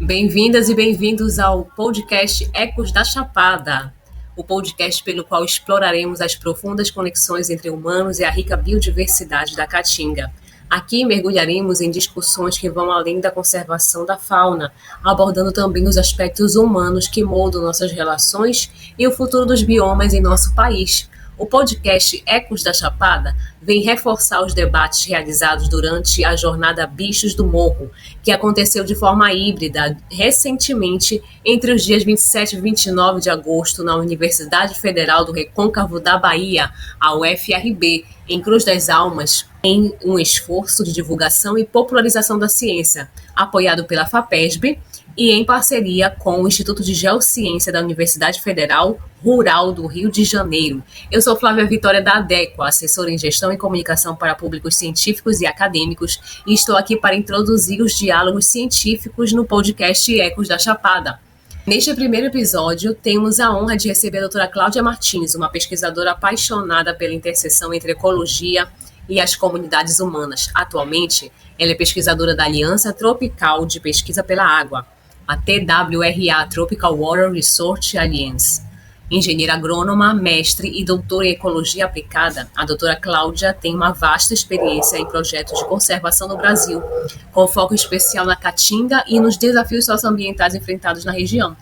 Bem-vindas e bem-vindos ao podcast Ecos da Chapada, o podcast pelo qual exploraremos as profundas conexões entre humanos e a rica biodiversidade da Caatinga. Aqui mergulharemos em discussões que vão além da conservação da fauna, abordando também os aspectos humanos que moldam nossas relações e o futuro dos biomas em nosso país. O podcast Ecos da Chapada vem reforçar os debates realizados durante a jornada Bichos do Morro, que aconteceu de forma híbrida recentemente entre os dias 27 e 29 de agosto na Universidade Federal do Recôncavo da Bahia, a UFRB, em Cruz das Almas, em um esforço de divulgação e popularização da ciência, apoiado pela FAPESB e em parceria com o Instituto de Geociência da Universidade Federal Rural do Rio de Janeiro. Eu sou Flávia Vitória da Adequa, assessora em Gestão e Comunicação para Públicos Científicos e Acadêmicos, e estou aqui para introduzir os diálogos científicos no podcast Ecos da Chapada. Neste primeiro episódio, temos a honra de receber a doutora Cláudia Martins, uma pesquisadora apaixonada pela interseção entre ecologia e as comunidades humanas. Atualmente, ela é pesquisadora da Aliança Tropical de Pesquisa pela Água, a TWRA, Tropical Water Research Alliance. Engenheira agrônoma, mestre e doutora em ecologia aplicada, a doutora Cláudia tem uma vasta experiência em projetos de conservação no Brasil, com foco especial na Caatinga e nos desafios socioambientais enfrentados na região.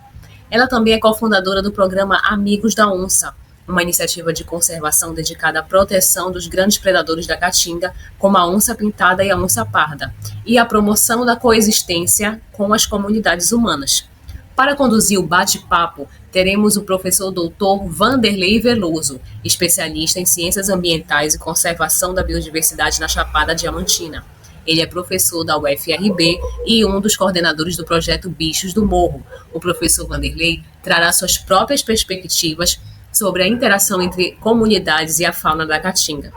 Ela também é cofundadora do programa Amigos da Onça, uma iniciativa de conservação dedicada à proteção dos grandes predadores da Caatinga, como a onça-pintada e a onça-parda, e à promoção da coexistência com as comunidades humanas. Para conduzir o bate-papo, teremos o professor Dr. Vanderlei Veloso, especialista em ciências ambientais e conservação da biodiversidade na Chapada Diamantina. Ele é professor da UFRB e um dos coordenadores do projeto Bichos do Morro. O professor Vanderlei trará suas próprias perspectivas sobre a interação entre comunidades e a fauna da Caatinga.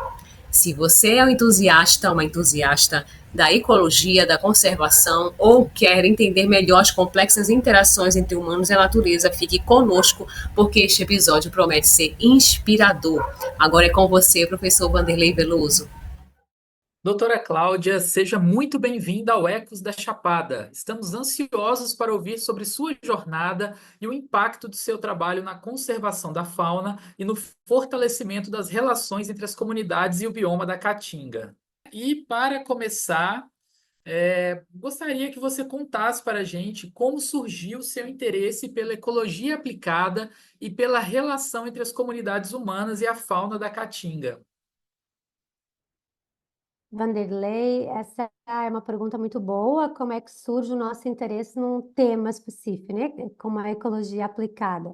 Se você é um entusiasta ou uma entusiasta da ecologia, da conservação ou quer entender melhor as complexas interações entre humanos e a natureza, fique conosco, porque este episódio promete ser inspirador. Agora é com você, professor Vanderlei Veloso. Doutora Cláudia, seja muito bem-vinda ao Ecos da Chapada. Estamos ansiosos para ouvir sobre sua jornada e o impacto do seu trabalho na conservação da fauna e no fortalecimento das relações entre as comunidades e o bioma da Caatinga. E para começar, gostaria que você contasse para a gente como surgiu o seu interesse pela ecologia aplicada e pela relação entre as comunidades humanas e a fauna da Caatinga. Vanderlei, essa é uma pergunta muito boa. Como é que surge o nosso interesse num tema específico, né? Como a ecologia aplicada.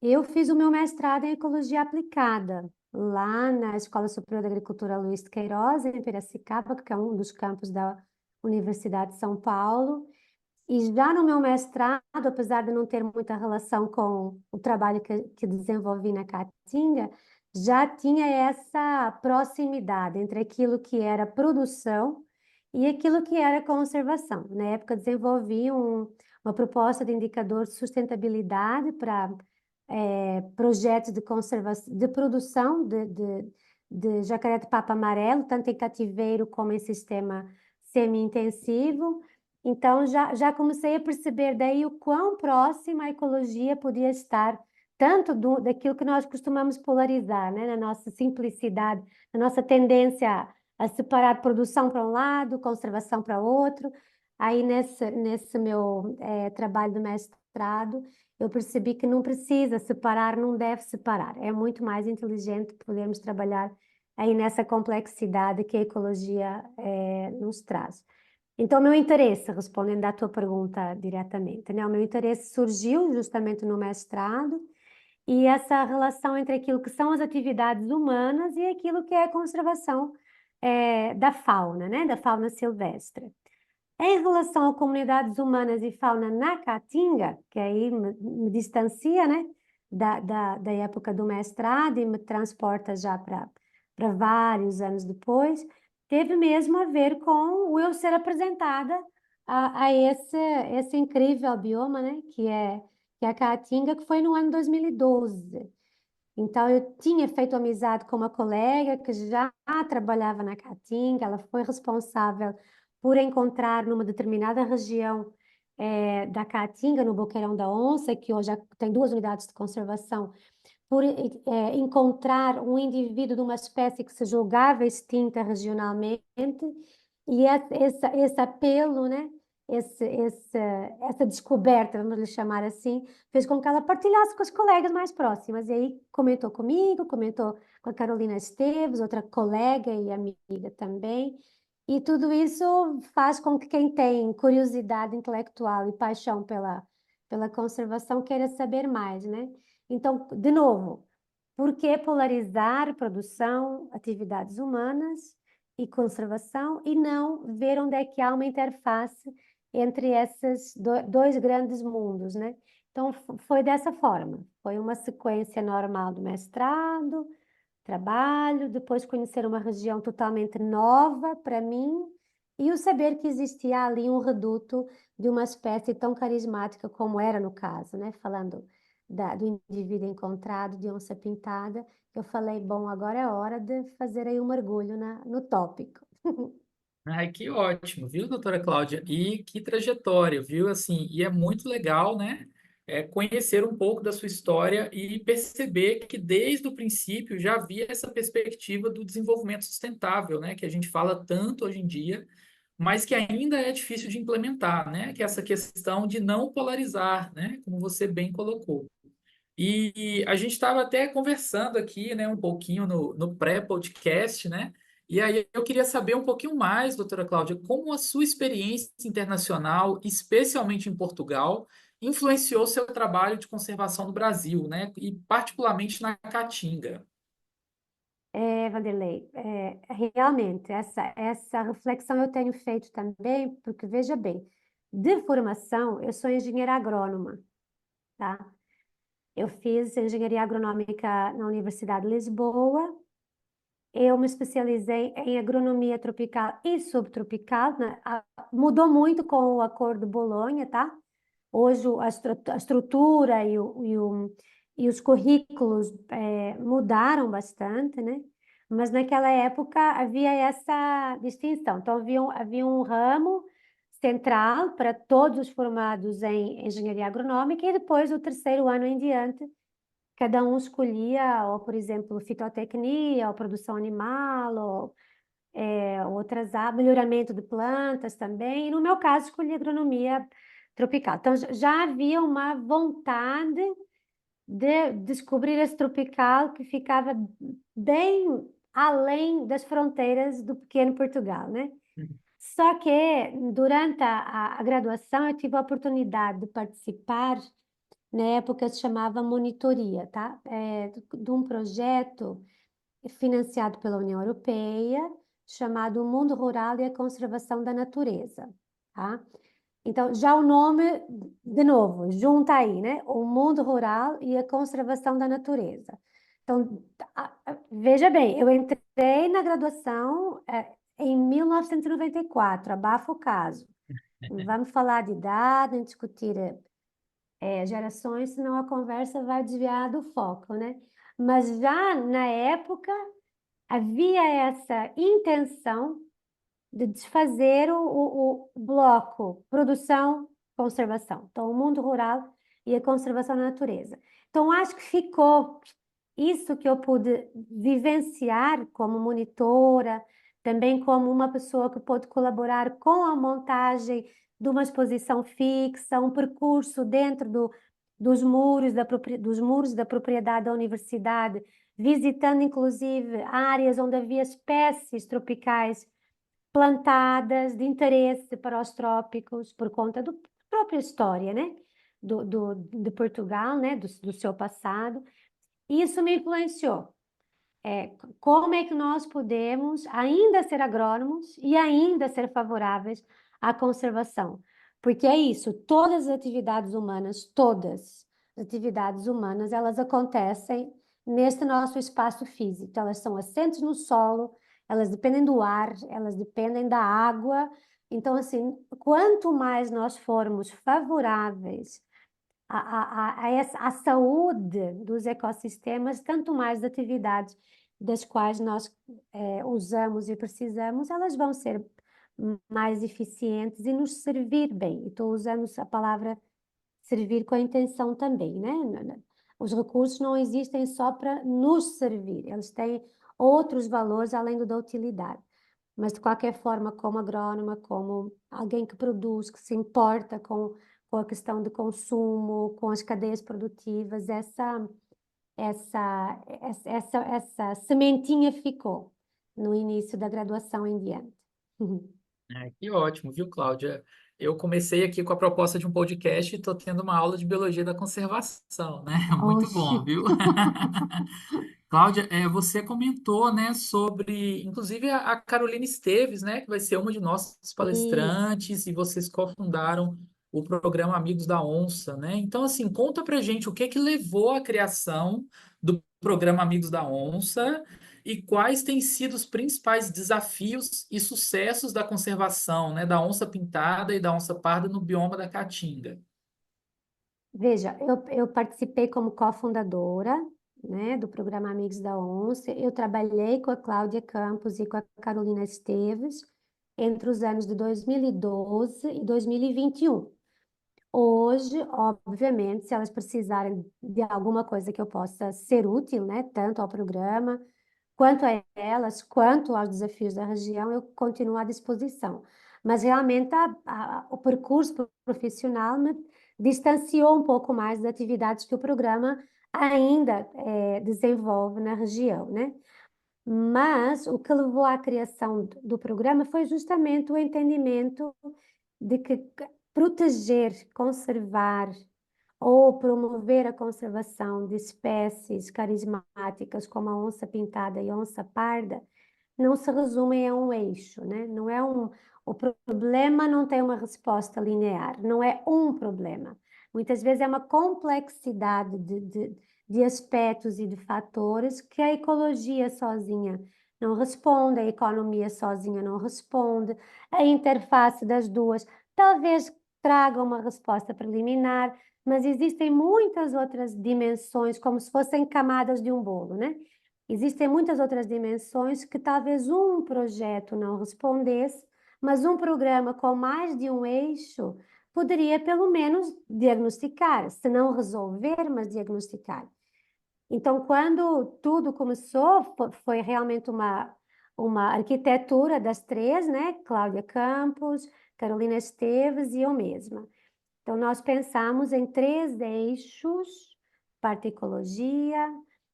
Eu fiz o meu mestrado em ecologia aplicada lá na Escola Superior de Agricultura Luiz de Queiroz, em Piracicaba, que é um dos campos da Universidade de São Paulo. E já no meu mestrado, apesar de não ter muita relação com o trabalho que desenvolvi na Caatinga, já tinha essa proximidade entre aquilo que era produção e aquilo que era conservação. Na época, desenvolvi uma proposta de indicador de sustentabilidade para projetos de conservação, de produção de jacaré de papo amarelo, tanto em cativeiro como em sistema semi-intensivo. Então, já comecei a perceber daí o quão próxima a ecologia podia estar, tanto daquilo que nós costumamos polarizar, né? Na nossa simplicidade, na nossa tendência a separar produção para um lado, conservação para outro. Aí, nesse meu trabalho do mestrado, eu percebi que não precisa separar, não deve separar. É muito mais inteligente podermos trabalhar aí nessa complexidade que a ecologia nos traz. Então, o meu interesse, respondendo à tua pergunta diretamente, né? O meu interesse surgiu justamente no mestrado e essa relação entre aquilo que são as atividades humanas e aquilo que é a conservação da fauna, né? Da fauna silvestre. Em relação a comunidades humanas e fauna na Caatinga, que aí me distancia, né? Da época do mestrado e me transporta já para para vários anos depois, teve mesmo a ver com eu ser apresentada a esse incrível bioma, né, que é a Caatinga, que foi no ano 2012. Então, eu tinha feito amizade com uma colega que já trabalhava na Caatinga, ela foi responsável por encontrar numa determinada região da Caatinga, no Boqueirão da Onça, que hoje tem 2 unidades de conservação, por encontrar um indivíduo de uma espécie que se julgava extinta regionalmente, e esse apelo, né? Essa descoberta, vamos lhe chamar assim, fez com que ela partilhasse com os colegas mais próximas. E aí comentou comigo, comentou com a Carolina Esteves, outra colega e amiga também. E tudo isso faz com que quem tem curiosidade intelectual e paixão pela conservação queira saber mais, né? Então, de novo, por que polarizar produção, atividades humanas e conservação e não ver onde é que há uma interface entre esses dois grandes mundos, né? Então, foi dessa forma. Foi uma sequência normal do mestrado, trabalho, depois conhecer uma região totalmente nova para mim e o saber que existia ali um reduto de uma espécie tão carismática como era no caso, né? Falando do indivíduo encontrado, de onça pintada, eu falei, bom, agora é hora de fazer aí um mergulho no tópico. Ai, que ótimo, viu, doutora Cláudia? E que trajetória, viu? Assim, e é muito legal, né? Conhecer um pouco da sua história e perceber que desde o princípio já havia essa perspectiva do desenvolvimento sustentável, né? Que a gente fala tanto hoje em dia, mas que ainda é difícil de implementar, né? Que é essa questão de não polarizar, né? Como você bem colocou. E a gente estava até conversando aqui, né, um pouquinho no pré-podcast, né? E aí eu queria saber um pouquinho mais, doutora Cláudia, como a sua experiência internacional, especialmente em Portugal, influenciou seu trabalho de conservação no Brasil, né? E particularmente na Caatinga. Vanderlei, realmente, essa reflexão eu tenho feito também, porque veja bem, de formação, eu sou engenheira agrônoma, tá? Eu fiz engenharia agronômica na Universidade de Lisboa. Eu me especializei em agronomia tropical e subtropical, né? Mudou muito com o Acordo Bolonha, tá? Hoje a estrutura e os currículos mudaram bastante, né? Mas naquela época havia essa distinção. Então havia um ramo central para todos os formados em engenharia agronômica e depois o terceiro ano em diante cada um escolhia, ou, por exemplo, fitotecnia, ou produção animal, ou outras áreas, melhoramento de plantas também. E no meu caso, escolhi agronomia tropical. Então, já havia uma vontade de descobrir esse tropical que ficava bem além das fronteiras do pequeno Portugal, né? Só que durante a graduação eu tive a oportunidade de participar, na época se chamava monitoria, tá? De um projeto financiado pela União Europeia, chamado O Mundo Rural e a Conservação da Natureza, tá? Então, já o nome, de novo, junta aí, né? O mundo rural e a conservação da natureza. Então, veja bem, eu entrei na graduação em 1994, abafa o caso. Não vamos falar de idade, nem discutir gerações, senão a conversa vai desviar do foco, né? Mas já na época havia essa intenção de desfazer o bloco produção, conservação. Então, o mundo rural e a conservação da natureza. Então, acho que ficou isso que eu pude vivenciar como monitora, também como uma pessoa que pôde colaborar com a montagem de uma exposição fixa, um percurso dentro dos muros dos muros da propriedade da universidade, visitando inclusive áreas onde havia espécies tropicais plantadas de interesse para os trópicos por conta da própria história, né? De Portugal, né? Do seu passado. Isso me influenciou. Como é que nós podemos ainda ser agrônomos e ainda ser favoráveis à conservação? Porque é isso, todas as atividades humanas, elas acontecem neste nosso espaço físico. Então, elas são assentes no solo, elas dependem do ar, elas dependem da água. Então, assim, quanto mais nós formos favoráveis à saúde dos ecossistemas, tanto mais atividades das quais nós usamos e precisamos, elas vão ser mais eficientes e nos servir bem. Estou usando a palavra servir com a intenção também, né? Os recursos não existem só para nos servir, eles têm outros valores além do da utilidade. Mas, de qualquer forma, como agrónoma, como alguém que produz, que se importa com a questão de consumo, com as cadeias produtivas, essa sementinha ficou no início da graduação em diante. Que ótimo, viu, Cláudia? Eu comecei aqui com a proposta de um podcast e estou tendo uma aula de biologia da conservação, né? Muito Oxi. bom, viu? Cláudia, você comentou, né, sobre, inclusive, a Carolina Esteves, né, que vai ser uma de nossas Isso. palestrantes, e vocês cofundaram o programa Amigos da Onça, né? Então, assim, conta pra gente o que que levou à criação do programa Amigos da Onça e quais têm sido os principais desafios e sucessos da conservação, né, da onça pintada e da onça parda no bioma da Caatinga. Veja, eu participei como cofundadora, né, do programa Amigos da Onça. Eu trabalhei com a Cláudia Campos e com a Carolina Esteves entre os anos de 2012 e 2021. Hoje, obviamente, se elas precisarem de alguma coisa que eu possa ser útil, né, tanto ao programa, quanto a elas, quanto aos desafios da região, eu continuo à disposição. Mas realmente o percurso profissional me distanciou um pouco mais das atividades que o programa ainda desenvolve na região, né? Mas o que levou à criação do programa foi justamente o entendimento de que proteger, conservar ou promover a conservação de espécies carismáticas como a onça pintada e a onça parda não se resumem a um eixo, né? Não é o problema não tem uma resposta linear, não é um problema. Muitas vezes é uma complexidade de aspectos e de fatores que a ecologia sozinha não responde, a economia sozinha não responde, a interface das duas talvez traga uma resposta preliminar, mas existem muitas outras dimensões, como se fossem camadas de um bolo, né? Existem muitas outras dimensões que talvez um projeto não respondesse, mas um programa com mais de um eixo poderia pelo menos diagnosticar, se não resolver, mas diagnosticar. Então, quando tudo começou, foi realmente uma arquitetura das três, né? Cláudia Campos, Carolina Esteves e eu mesma. Então, nós pensamos em três eixos: parte ecologia,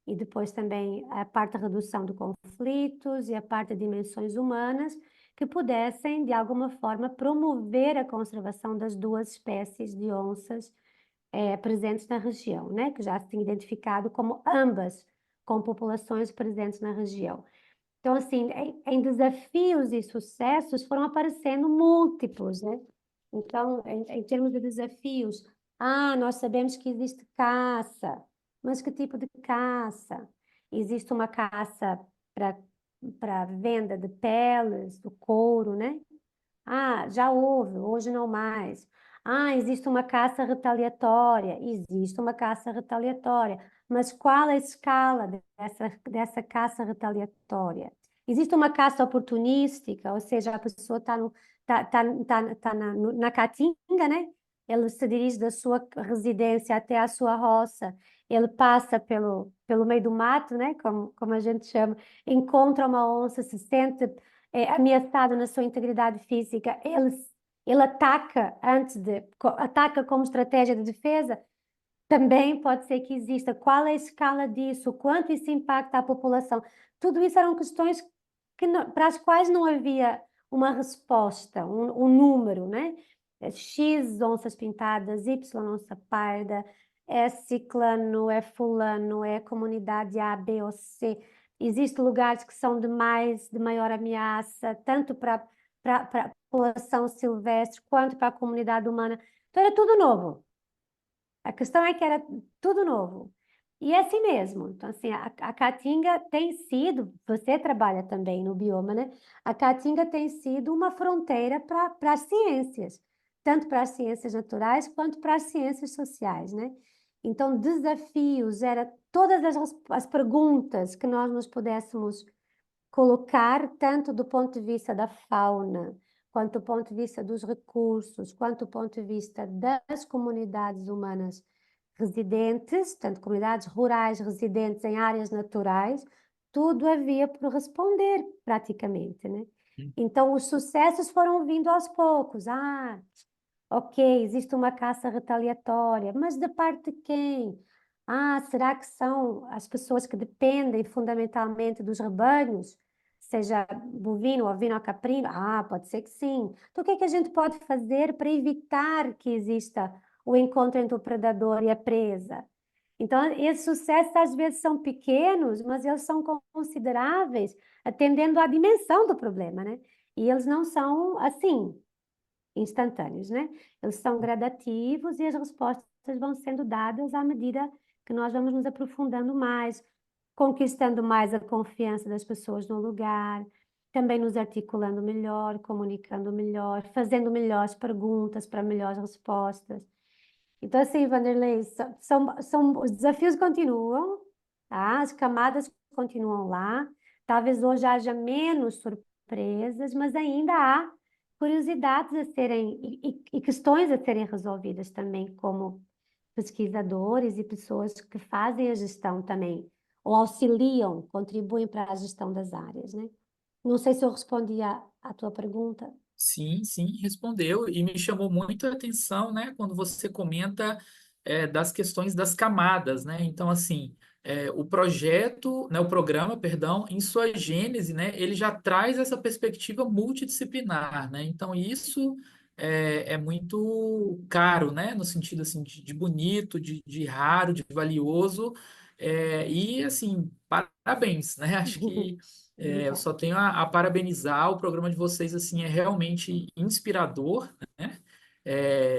e depois também a parte da redução de conflitos e a parte de dimensões humanas, que pudessem, de alguma forma, promover a conservação das duas espécies de onças presentes na região, né? Que já se tem identificado como ambas com populações presentes na região. Então, assim, em desafios e sucessos foram aparecendo múltiplos, né? Então, em termos de desafios, nós sabemos que existe caça, mas que tipo de caça? Existe uma caça para venda de peles, do couro, né? Já houve, hoje não mais. Existe uma caça retaliatória. Existe uma caça retaliatória. Mas qual a escala dessa caça retaliatória? Existe uma caça oportunística, ou seja, a pessoa está na caatinga, né? Ele se dirige da sua residência até a sua roça, ele passa pelo meio do mato, né? Como a gente chama, encontra uma onça, se sente ameaçado na sua integridade física, ele ataca ataca como estratégia de defesa, também pode ser que exista. Qual é a escala disso? Quanto isso impacta a população? Tudo isso eram questões para as quais não havia uma resposta, um número, né? X onças pintadas, Y onça parda, é ciclano, é fulano, é comunidade A, B ou C. Existem lugares que são de maior ameaça, tanto para a população silvestre quanto para a comunidade humana. Então era tudo novo. A questão é que era tudo novo. E é assim mesmo. Então, assim, a Caatinga tem sido, você trabalha também no bioma, né? A Caatinga tem sido uma fronteira para as ciências, tanto para as ciências naturais quanto para as ciências sociais, né? Então, desafios, era todas as perguntas que nós nos pudéssemos colocar, tanto do ponto de vista da fauna, quanto do ponto de vista dos recursos, quanto do ponto de vista das comunidades humanas residentes, tanto comunidades rurais residentes em áreas naturais, tudo havia por responder, praticamente, né? Então, os sucessos foram vindo aos poucos. Ah, ok, existe uma caça retaliatória, mas da parte de quem? Ah, será que são as pessoas que dependem fundamentalmente dos rebanhos, seja bovino, ovino ou caprino? Ah, pode ser que sim. Então, o que é que a gente pode fazer para evitar que exista o encontro entre o predador e a presa? Então, esses sucessos às vezes são pequenos, mas eles são consideráveis, atendendo à dimensão do problema, né? E eles não são assim instantâneos, né? Eles são gradativos e as respostas vão sendo dadas à medida que nós vamos nos aprofundando mais, conquistando mais a confiança das pessoas no lugar, também nos articulando melhor, comunicando melhor, fazendo melhores perguntas para melhores respostas. Então, assim, Vanderlei, os desafios continuam, tá? As camadas continuam lá. Talvez hoje haja menos surpresas, mas ainda há curiosidades a serem e questões a serem resolvidas também, como pesquisadores e pessoas que fazem a gestão também, ou auxiliam, contribuem para a gestão das áreas, né? Não sei se eu respondi à tua pergunta. Sim, sim, respondeu e me chamou muito a atenção, né, quando você comenta das questões das camadas, né? Então, assim, o projeto, né, o programa, perdão, em sua gênese, né, ele já traz essa perspectiva multidisciplinar, né? Então, isso é muito caro, né, no sentido assim de bonito, de raro, de valioso, e assim, parabéns, né? Acho que eu Obrigada. só tenho a parabenizar. O programa de vocês assim é realmente inspirador, né?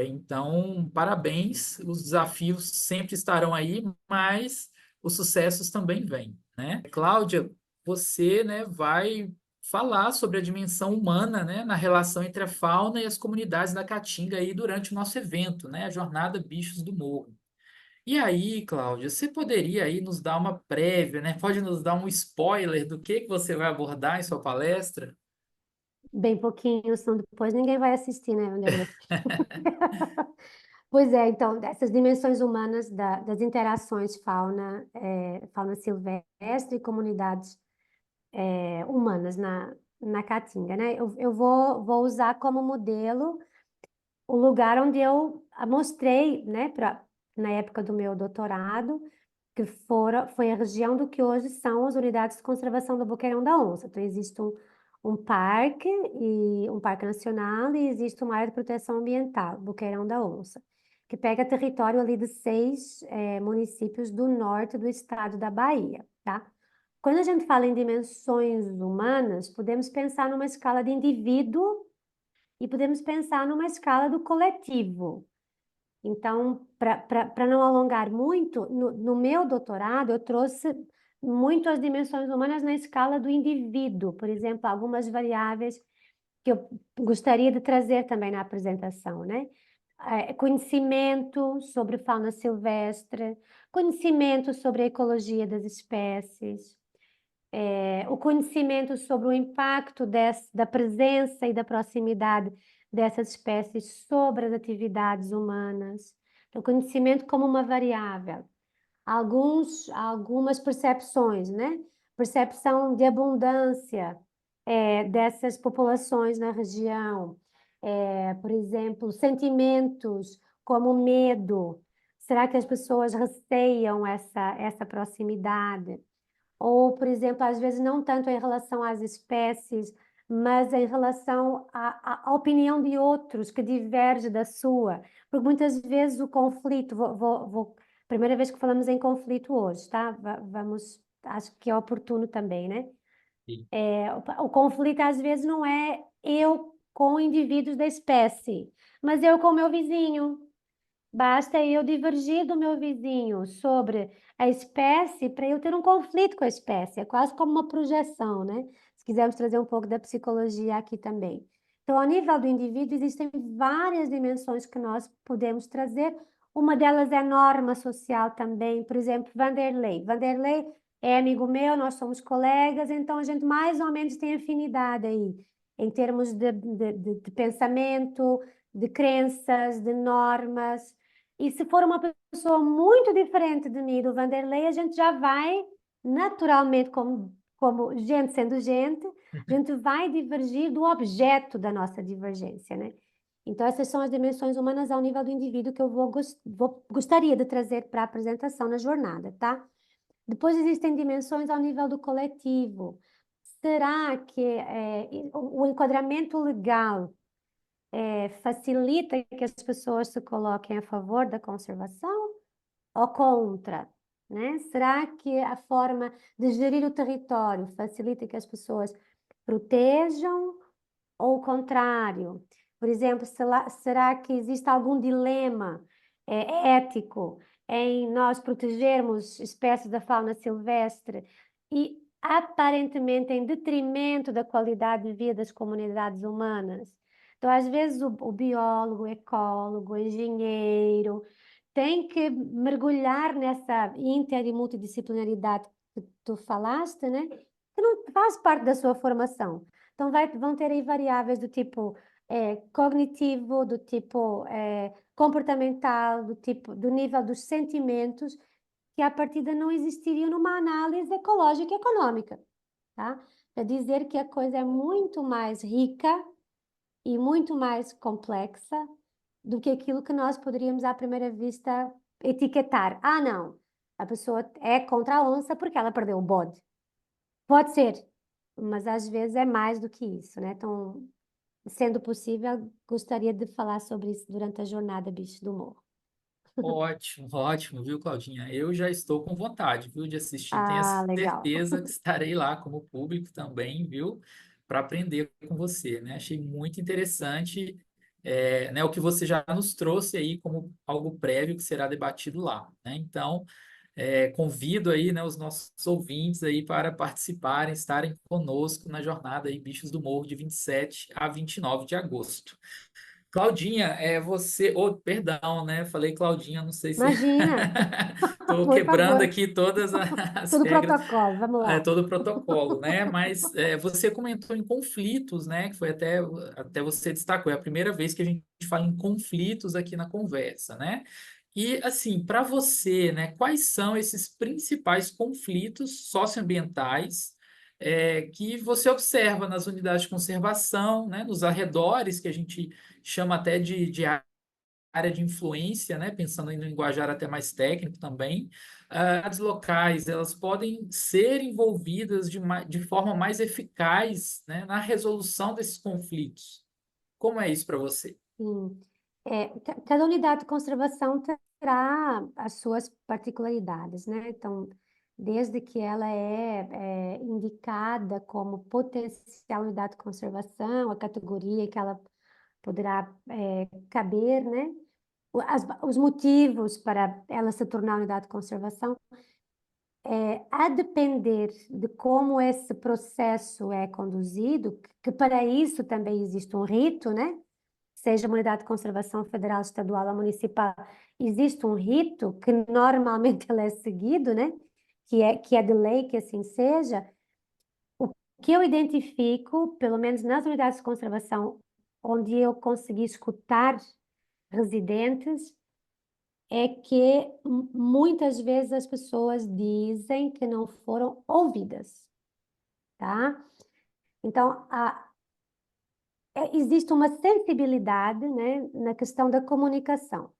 Então, parabéns. Os desafios sempre estarão aí, mas os sucessos também vêm, né? Cláudia, você, né, vai falar sobre a dimensão humana, né, na relação entre a fauna e as comunidades da Caatinga aí durante o nosso evento, né, a Jornada Bichos do Morro. E aí, Cláudia, você poderia aí nos dar uma prévia, né? Pode nos dar um spoiler do que você vai abordar em sua palestra? Bem pouquinho, senão depois ninguém vai assistir, né, Vanderlei? Pois é, então, dessas dimensões humanas das interações fauna silvestre e comunidades humanas na Caatinga, né? Eu vou usar como modelo o lugar onde eu mostrei, né, na época do meu doutorado, que foi a região do que hoje são as unidades de conservação do Boqueirão da Onça. Então, existe um parque, um parque nacional, e existe uma área de proteção ambiental, Boqueirão da Onça, que pega território ali de 6 municípios do norte do estado da Bahia, tá? Quando a gente fala em dimensões humanas, podemos pensar numa escala de indivíduo e podemos pensar numa escala do coletivo. Então, para não alongar muito, no meu doutorado eu trouxe muito as dimensões humanas na escala do indivíduo, por exemplo, algumas variáveis que eu gostaria de trazer também na apresentação, né? Conhecimento sobre fauna silvestre, conhecimento sobre a ecologia das espécies, o conhecimento sobre o impacto da presença e da proximidade dessas espécies sobre as atividades humanas. Então, conhecimento como uma variável. Algumas percepções, né? Percepção de abundância dessas populações na região. Por exemplo, sentimentos como medo. Será que as pessoas receiam essa proximidade? Ou, por exemplo, às vezes não tanto em relação às espécies, mas em relação à opinião de outros que diverge da sua. Porque muitas vezes o conflito, primeira vez que falamos em conflito hoje, tá? Vamos, acho que é oportuno também, né? Sim. O conflito às vezes não é eu com indivíduos da espécie, mas eu com o meu vizinho. Basta eu divergir do meu vizinho sobre a espécie para eu ter um conflito com a espécie. É quase como uma projeção, né? Se quisermos trazer um pouco da psicologia aqui também. Então, ao nível do indivíduo, existem várias dimensões que nós podemos trazer. Uma delas é a norma social também. Por exemplo, Vanderlei. Vanderlei é amigo meu, nós somos colegas, então a gente mais ou menos tem afinidade aí, em termos de pensamento, de crenças, de normas. E se for uma pessoa muito diferente de mim, do Vanderlei, a gente já vai naturalmente, como gente sendo gente, a gente vai divergir do objeto da nossa divergência, né? Então, essas são as dimensões humanas ao nível do indivíduo que eu gostaria de trazer para a apresentação na jornada, tá? Depois existem dimensões ao nível do coletivo. Será que o enquadramento legal facilita que as pessoas se coloquem a favor da conservação ou contra, né? Será que a forma de gerir o território facilita que as pessoas protejam ou o contrário? Por exemplo, será que existe algum dilema ético em nós protegermos espécies da fauna silvestre e aparentemente em detrimento da qualidade de vida das comunidades humanas? Então, às vezes, o biólogo, o ecólogo, o engenheiro tem que mergulhar nessa inter e multidisciplinaridade que tu falaste, né? Que não faz parte da sua formação. Então, vão ter aí variáveis do tipo cognitivo, do tipo comportamental, do nível dos sentimentos, que a partida não existiriam numa análise ecológica e econômica, tá? Para dizer que a coisa é muito mais rica e muito mais complexa do que aquilo que nós poderíamos, à primeira vista, etiquetar. Ah, não, a pessoa é contra a onça porque ela perdeu o bode. Pode ser, mas às vezes é mais do que isso, né? Então, sendo possível, gostaria de falar sobre isso durante a jornada Bichos do Morro. Ótimo, ótimo, viu, Claudinha? Eu já estou com vontade, viu, de assistir. Tenha Ah, legal. certeza que estarei lá como público também, viu, para aprender com você, né? Achei muito interessante, né, o que você já nos trouxe aí como algo prévio que será debatido lá, né? Então, convido aí, né, os nossos ouvintes aí para participarem, estarem conosco na jornada aí Bichos do Morro de 27 a 29 de agosto. Claudinha, você. Oh, perdão, né? Falei Claudinha, não sei se. Imagina, Estou por quebrando favor. aqui todas as Tudo regras, protocolo, vamos lá. todo o protocolo, né? Mas você comentou em conflitos, né? Que foi até você destacou, é a primeira vez que a gente fala em conflitos aqui na conversa, né? E assim, para você, né? Quais são esses principais conflitos socioambientais? Que você observa nas unidades de conservação, né, nos arredores, que a gente chama até de área de influência, né, pensando em linguajar até mais técnico também, as locais elas podem ser envolvidas de forma mais eficaz, né, na resolução desses conflitos. Como é isso para você? Sim. Cada unidade de conservação terá as suas particularidades, né? Então, desde que ela é indicada como potencial unidade de conservação, a categoria que ela poderá caber, né? Os motivos para ela se tornar unidade de conservação, a depender de como esse processo é conduzido, que para isso também existe um rito, né? Seja uma unidade de conservação federal, estadual ou municipal, existe um rito que normalmente ele é seguido, né? Que é de lei que assim seja. O que eu identifico, pelo menos nas unidades de conservação, onde eu consegui escutar residentes, é que muitas vezes as pessoas dizem que não foram ouvidas, tá? Então, existe uma sensibilidade, né, na questão da comunicação.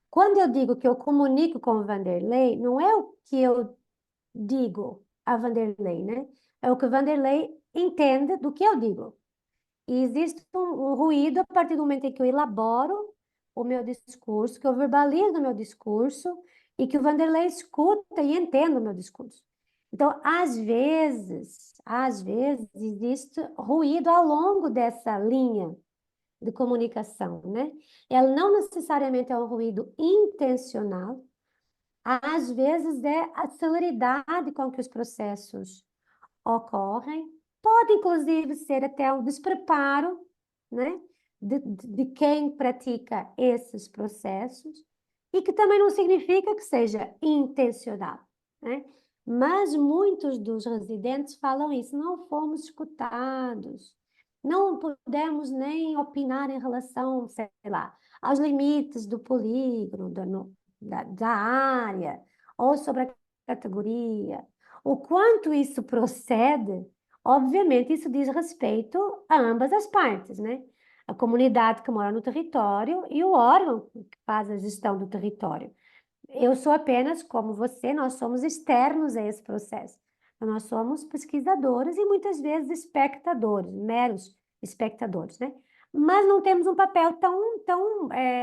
Quando eu digo que eu comunico com o Vanderlei, não é o que eu digo a Vanderlei, né? É o que o Vanderlei entende do que eu digo. E existe um ruído a partir do momento em que eu elaboro o meu discurso, que eu verbalizo o meu discurso e que o Vanderlei escuta e entende o meu discurso. Então, às vezes existe ruído ao longo dessa linha de comunicação, né? Ele não necessariamente é um ruído intencional, às vezes é a celeridade com que os processos ocorrem, pode inclusive ser até um despreparo, né, de quem pratica esses processos, e que também não significa que seja intencional, né? Mas muitos dos residentes falam isso, não fomos escutados, não pudemos nem opinar em relação, sei lá, aos limites do polígono, da área, ou sobre a categoria. O quanto isso procede, obviamente, isso diz respeito a ambas as partes, né? A comunidade que mora no território e o órgão que faz a gestão do território. Eu sou apenas, como você, nós somos externos a esse processo. Nós somos pesquisadores e muitas vezes espectadores, meros espectadores, né? Mas não temos um papel tão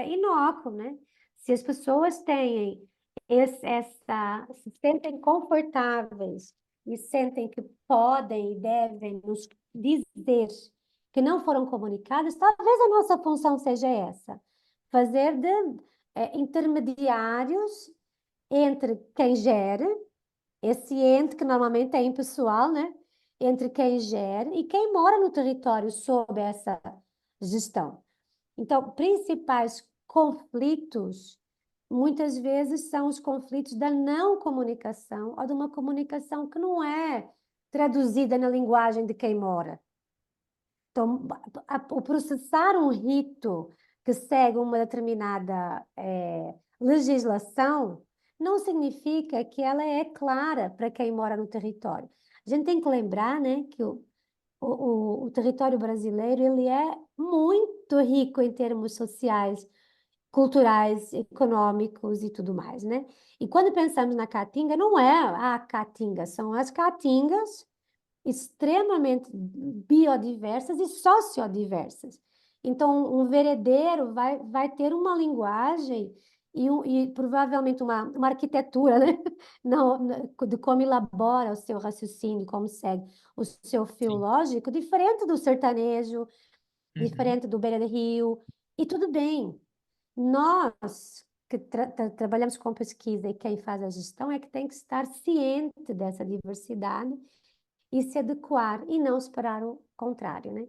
inócuo, né? Se as pessoas têm se sentem confortáveis e sentem que podem e devem nos dizer que não foram comunicadas, talvez a nossa função seja essa, fazer de intermediários entre quem gera, esse ente que normalmente é impessoal, né? Entre quem gera e quem mora no território sob essa gestão. Então, principais conflitos, muitas vezes, são os conflitos da não comunicação ou de uma comunicação que não é traduzida na linguagem de quem mora. Então, o processar um rito que segue uma determinada legislação não significa que ela é clara para quem mora no território. A gente tem que lembrar, né, que o território brasileiro ele é muito rico em termos sociais, culturais, econômicos e tudo mais, né? E quando pensamos na caatinga, não é a caatinga, são as caatingas extremamente biodiversas e sociodiversas. Então, um veredeiro vai ter uma linguagem e provavelmente uma arquitetura, né? De como elabora o seu raciocínio, como segue o seu fio Sim. lógico, diferente do sertanejo, Uhum. diferente do beira-rio, e tudo bem. Nós que trabalhamos com pesquisa e quem faz a gestão é que tem que estar ciente dessa diversidade e se adequar e não esperar o contrário, né?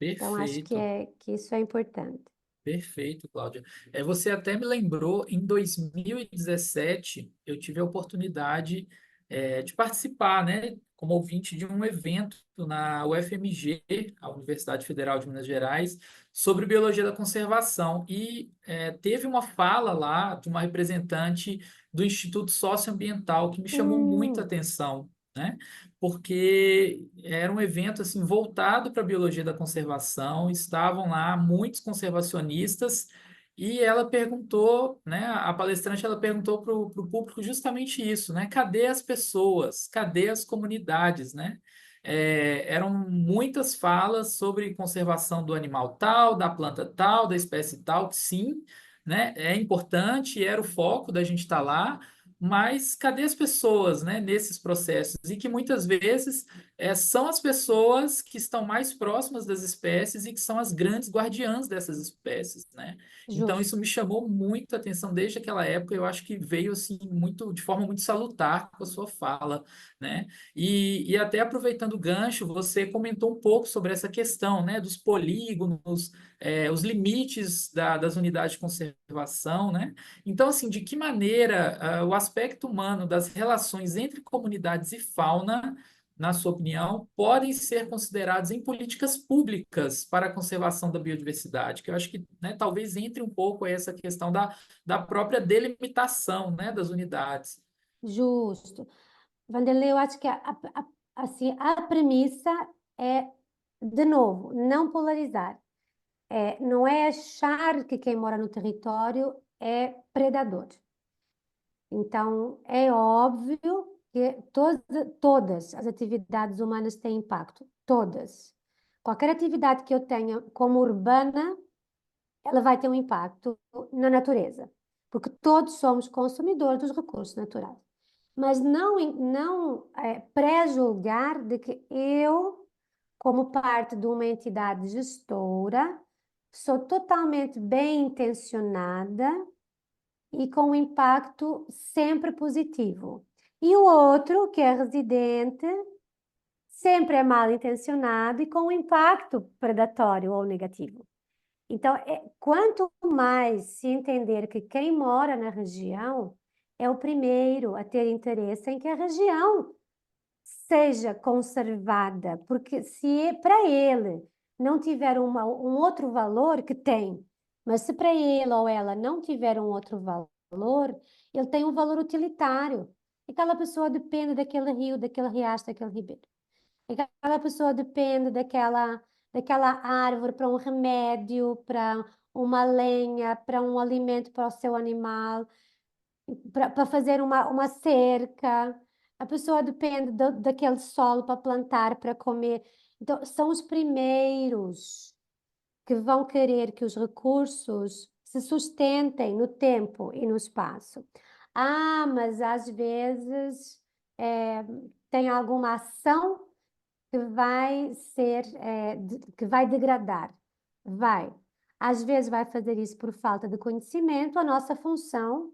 Então acho Perfeito. que isso é importante. Perfeito, Cláudia. Você até me lembrou, em 2017, eu tive a oportunidade, de participar, né, como ouvinte de um evento na UFMG, a Universidade Federal de Minas Gerais, sobre biologia da conservação. E teve uma fala lá de uma representante do Instituto Socioambiental que me chamou muita Hum, atenção, né? Porque era um evento assim voltado para a biologia da conservação, estavam lá muitos conservacionistas e ela perguntou, né, a palestrante ela perguntou para o público justamente isso, né? Cadê as pessoas? Cadê as comunidades, né? Eram muitas falas sobre conservação do animal tal, da planta tal, da espécie tal, que sim, né? É importante, era o foco da gente estar lá, mas cadê as pessoas, né, nesses processos? E que muitas vezes são as pessoas que estão mais próximas das espécies e que são as grandes guardiãs dessas espécies, né? Então isso justo. me chamou muito a atenção desde aquela época. Eu acho que veio assim muito de forma muito salutar com a sua fala, né? E até aproveitando o gancho, você comentou um pouco sobre essa questão, né, dos polígonos, os limites das unidades de conservação, né? Então, assim, de que maneira o aspecto humano das relações entre comunidades e fauna, na sua opinião, podem ser considerados em políticas públicas para a conservação da biodiversidade? Que eu acho que, né, talvez entre um pouco essa questão da própria delimitação, né, das unidades. Justo. Vanderlei, eu acho que assim, a premissa é, de novo, não polarizar. Não é achar que quem mora no território é predador. Então, é óbvio que todas as atividades humanas têm impacto, todas. Qualquer atividade que eu tenha como urbana, ela vai ter um impacto na natureza, porque todos somos consumidores dos recursos naturais. Mas não pré-julgar de que eu, como parte de uma entidade gestora, sou totalmente bem intencionada e com um impacto sempre positivo. E o outro, que é residente, sempre é mal intencionado e com um impacto predatório ou negativo. Então, quanto mais se entender que quem mora na região é o primeiro a ter interesse em que a região seja conservada, porque se para ele não tiver um outro valor, que tem, mas se para ele ou ela não tiver um outro valor, ele tem um valor utilitário. Aquela pessoa depende daquele rio, daquele riacho, daquele ribeiro. Aquela pessoa depende daquela árvore para um remédio, para uma lenha, para um alimento para o seu animal, para fazer uma cerca. A pessoa depende daquele solo para plantar, para comer. Então, são os primeiros que vão querer que os recursos se sustentem no tempo e no espaço. Ah, mas às vezes é, tem alguma ação que vai ser, que vai degradar. Vai. Às vezes vai fazer isso por falta de conhecimento. A nossa função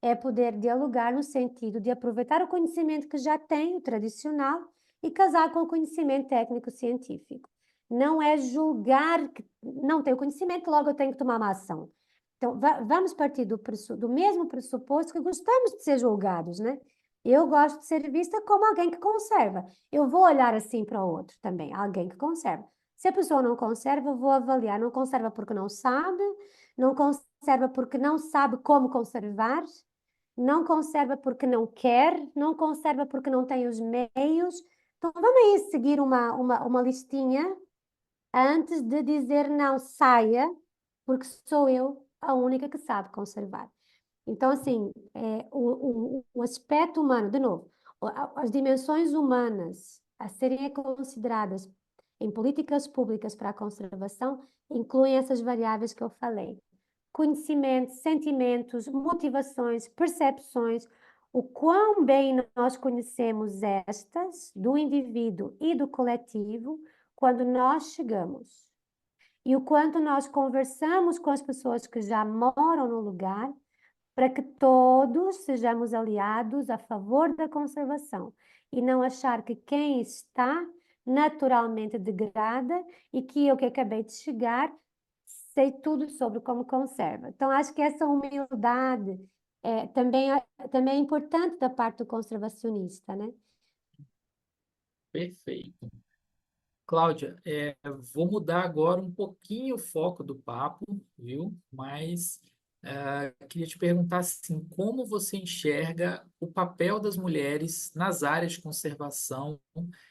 é poder dialogar no sentido de aproveitar o conhecimento que já tem, o tradicional, e casar com o conhecimento técnico-científico. Não é julgar que não tenho conhecimento, logo eu tenho que tomar uma ação. Então, vamos partir do mesmo pressuposto que gostamos de ser julgados, né? Eu gosto de ser vista como alguém que conserva. Eu vou olhar assim para o outro também, alguém que conserva. Se a pessoa não conserva, eu vou avaliar. Não conserva porque não sabe, não conserva porque não sabe como conservar, não conserva porque não quer, não conserva porque não tem os meios. Então, vamos aí seguir uma listinha antes de dizer não, saia, porque sou eu a única que sabe conservar. Então, assim, o aspecto humano, de novo, as dimensões humanas a serem consideradas em políticas públicas para a conservação incluem essas variáveis que eu falei. Conhecimento, sentimentos, motivações, percepções, o quão bem nós conhecemos estas do indivíduo e do coletivo quando nós chegamos. E o quanto nós conversamos com as pessoas que já moram no lugar para que todos sejamos aliados a favor da conservação e não achar que quem está naturalmente degrada e que eu que acabei de chegar sei tudo sobre como conserva. Então, acho que essa humildade também é importante da parte do conservacionista, né? Perfeito. Cláudia, vou mudar agora um pouquinho o foco do papo, viu? Mas queria te perguntar assim, como você enxerga o papel das mulheres nas áreas de conservação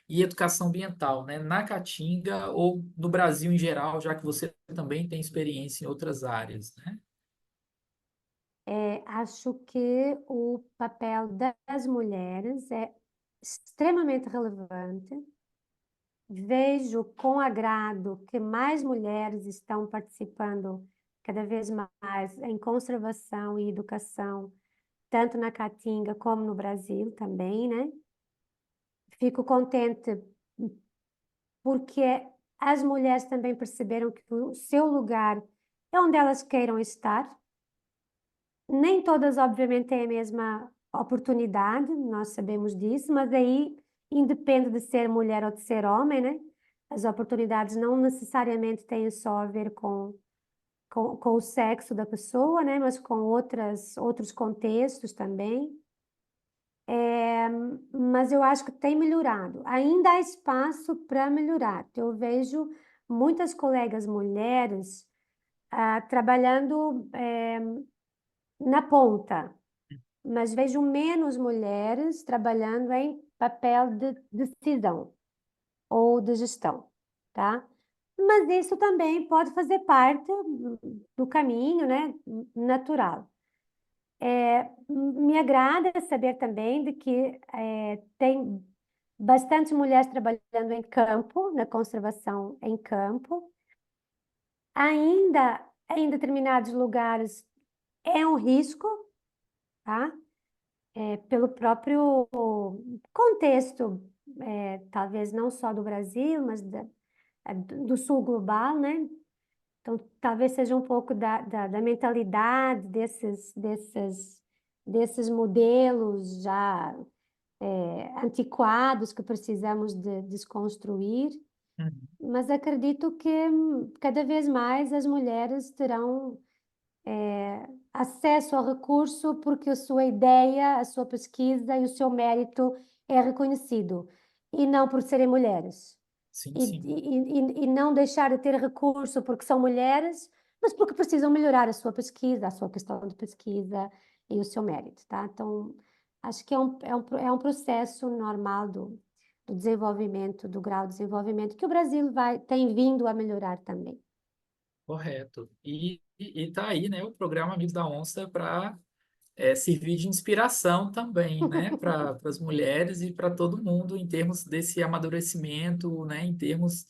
e educação ambiental, né? Na Caatinga ou no Brasil em geral, já que você também tem experiência em outras áreas, né? Acho que o papel das mulheres é extremamente relevante. Vejo com agrado que mais mulheres estão participando cada vez mais em conservação e educação, tanto na Caatinga como no Brasil também, né? Fico contente porque as mulheres também perceberam que o seu lugar é onde elas queiram estar. Nem todas, obviamente, têm a mesma oportunidade, nós sabemos disso, mas aí independe de ser mulher ou de ser homem, né? As oportunidades não necessariamente têm só a ver com o sexo da pessoa, né? Mas com outros contextos também. Mas eu acho que tem melhorado. Ainda há espaço para melhorar. Eu vejo muitas colegas mulheres trabalhando na ponta, mas vejo menos mulheres trabalhando em papel de decisão ou de gestão, tá? Mas isso também pode fazer parte do caminho, né, natural. Me agrada saber também de que tem bastante mulheres trabalhando em campo, na conservação em campo. Ainda em determinados lugares é um risco, tá? Pelo próprio contexto, talvez não só do Brasil, mas do sul global, né? Então, talvez seja um pouco da mentalidade desses modelos já antiquados que precisamos de desconstruir, Uhum. mas acredito que cada vez mais as mulheres terão acesso ao recurso porque a sua ideia, a sua pesquisa e o seu mérito é reconhecido, e não por serem mulheres. Sim, E, sim. e não deixar de ter recurso porque são mulheres, mas porque precisam melhorar a sua pesquisa, a sua questão de pesquisa e o seu mérito, tá? Então, acho que é um processo normal do desenvolvimento, do grau de desenvolvimento, que o Brasil tem vindo a melhorar também. Correto. E tá aí, né, o programa Amigos da Onça para servir de inspiração também, né, para as mulheres e para todo mundo em termos desse amadurecimento, né, em termos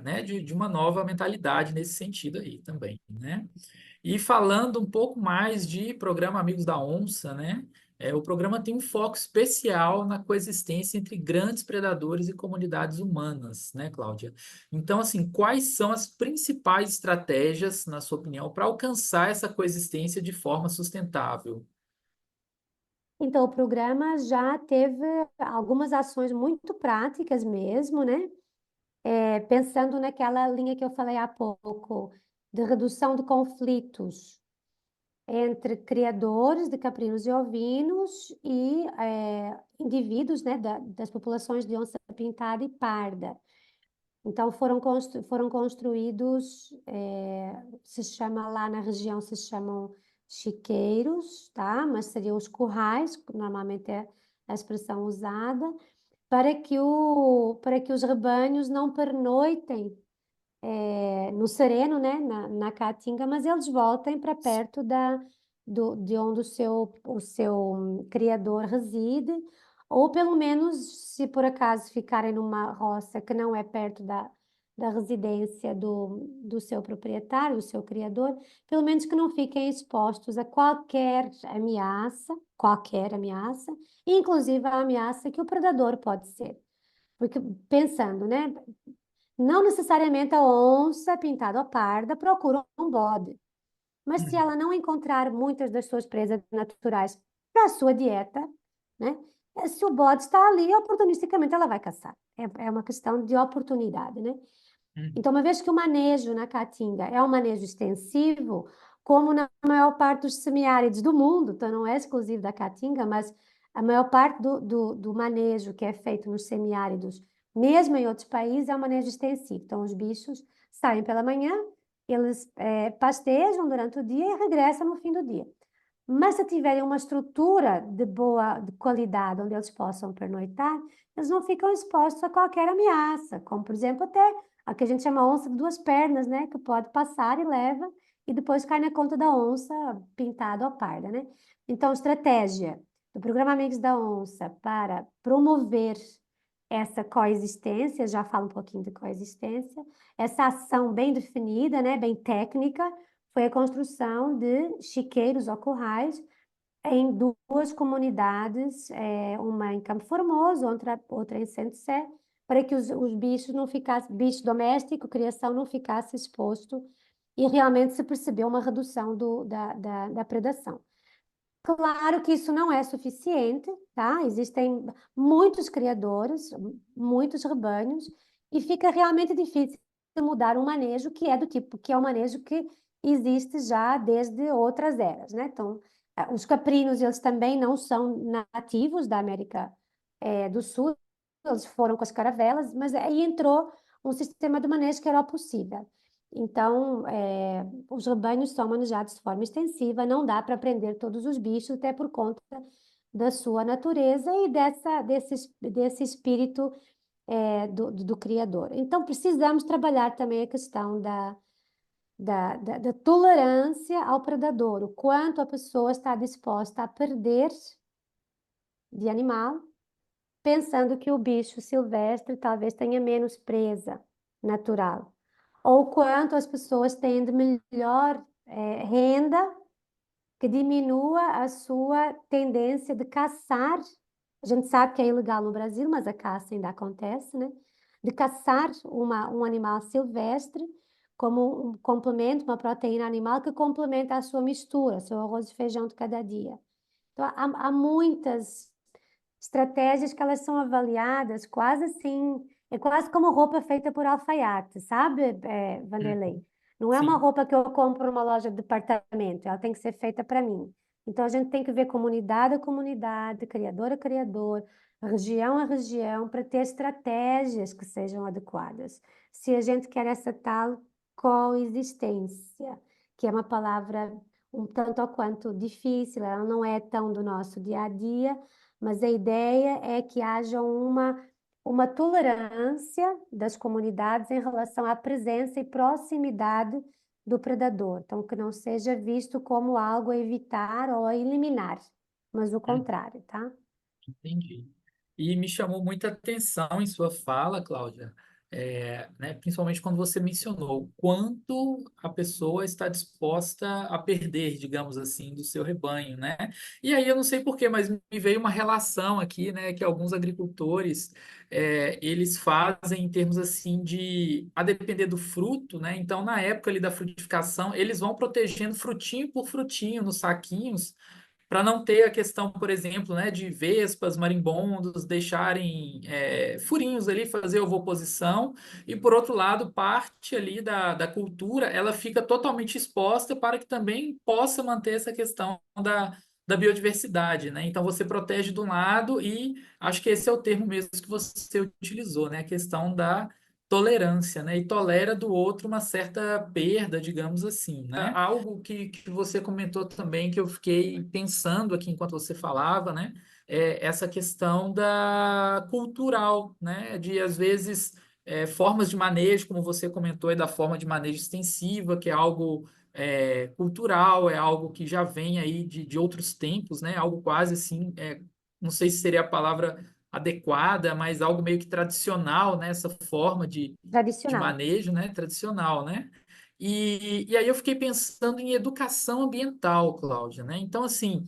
né, de uma nova mentalidade nesse sentido aí também, né? E falando um pouco mais de programa Amigos da Onça, né? O programa tem um foco especial na coexistência entre grandes predadores e comunidades humanas, né, Cláudia? Então, assim, quais são as principais estratégias, na sua opinião, para alcançar essa coexistência de forma sustentável? Então, o programa já teve algumas ações muito práticas mesmo, né? Pensando naquela linha que eu falei há pouco, de redução de conflitos entre criadores de caprinos e ovinos e indivíduos, né, das populações de onça pintada e parda. Então foram construídos, se chama lá na região, se chamam chiqueiros, tá? Mas seriam os currais, que normalmente é a expressão usada, para que os rebanhos não pernoitem no sereno, né, na caatinga, mas eles voltem para perto de onde o seu criador reside, ou pelo menos, se por acaso ficarem numa roça que não é perto da residência do seu proprietário, do seu criador, pelo menos que não fiquem expostos a qualquer ameaça, inclusive a ameaça que o predador pode ser. Porque pensando, né? Não necessariamente a onça pintada ou parda procura um bode, mas se ela não encontrar muitas das suas presas naturais para a sua dieta, né? Se o bode está ali, oportunisticamente ela vai caçar. É uma questão de oportunidade, né? Uhum. Então, uma vez que o manejo na caatinga é um manejo extensivo, como na maior parte dos semiáridos do mundo, então não é exclusivo da caatinga, mas a maior parte do manejo que é feito nos semiáridos, mesmo em outros países, é um manejo extensivo. Então, os bichos saem pela manhã, eles pastejam durante o dia e regressam no fim do dia. Mas se tiverem uma estrutura de qualidade, onde eles possam pernoitar, eles não ficam expostos a qualquer ameaça, como, por exemplo, até a que a gente chama onça de duas pernas, né? Que pode passar e leva, e depois cai na conta da onça pintada ou parda, né? Então, estratégia do Programa Amigos da Onça para promover essa coexistência, já falo um pouquinho de coexistência, essa ação bem definida, né? Bem técnica, foi a construção de chiqueiros ou currais em duas comunidades, uma em Campo Formoso, outra em Centro-Sé, para que os bichos não ficassem, bicho doméstico, criação, não ficasse exposto e realmente se percebeu uma redução da predação. Claro que isso não é suficiente, tá? Existem muitos criadores, muitos rebanhos, e fica realmente difícil mudar um manejo que é do tipo, que é um manejo que existe já desde outras eras, né? Então, os caprinos, eles também não são nativos da América, do Sul, eles foram com as caravelas, mas aí entrou um sistema de manejo que era o possível. Então, os rebanhos são manejados de forma extensiva, não dá para prender todos os bichos, até por conta da sua natureza e desse espírito do criador. Então, precisamos trabalhar também a questão da tolerância ao predador, o quanto a pessoa está disposta a perder de animal, pensando que o bicho silvestre talvez tenha menos presa natural, ou quanto as pessoas têm de melhor renda que diminua a sua tendência de caçar. A gente sabe que é ilegal no Brasil, mas a caça ainda acontece, né? De caçar um animal silvestre como um complemento, uma proteína animal que complementa a sua mistura, seu arroz e feijão de cada dia. Então, há muitas estratégias que elas são avaliadas quase assim, é quase como roupa feita por alfaiate, sabe, Vanderlei? Uhum. Não é uma Sim, roupa que eu compro numa loja de departamento, ela tem que ser feita para mim. Então a gente tem que ver comunidade a comunidade, criador a criador, região a região, para ter estratégias que sejam adequadas. Se a gente quer essa tal coexistência, que é uma palavra um tanto ou quanto difícil, ela não é tão do nosso dia a dia, mas a ideia é que haja uma tolerância das comunidades em relação à presença e proximidade do predador. Então, que não seja visto como algo a evitar ou a eliminar, mas o contrário, tá? entendi. E me chamou muita atenção em sua fala, Cláudia, né, principalmente quando você mencionou o quanto a pessoa está disposta a perder, digamos assim, do seu rebanho, né? E aí eu não sei por quê, mas me veio uma relação aqui, né, que alguns agricultores eles fazem em termos assim de a depender do fruto, né? Então, na época ali da frutificação, eles vão protegendo frutinho por frutinho nos saquinhos para não ter a questão, por exemplo, né, de vespas, marimbondos deixarem furinhos ali, fazer ovoposição, e por outro lado, parte ali da cultura, ela fica totalmente exposta para que também possa manter essa questão da biodiversidade, né? Então você protege de um lado e acho que esse é o termo mesmo que você utilizou, né? A questão da tolerância, né? E tolera do outro uma certa perda, digamos assim, né? Algo que você comentou também, que eu fiquei pensando aqui enquanto você falava, né? É essa questão da cultural, né? De, às vezes, formas de manejo, como você comentou, é da forma de manejo extensiva, que é algo cultural, é algo que já vem aí de outros tempos, né? Algo quase assim, não sei se seria a palavra adequada, mas algo meio que tradicional, né? Essa forma de Tradicional. manejo, né? Tradicional, né? E aí eu fiquei pensando em educação ambiental, Cláudia, né? Então, assim,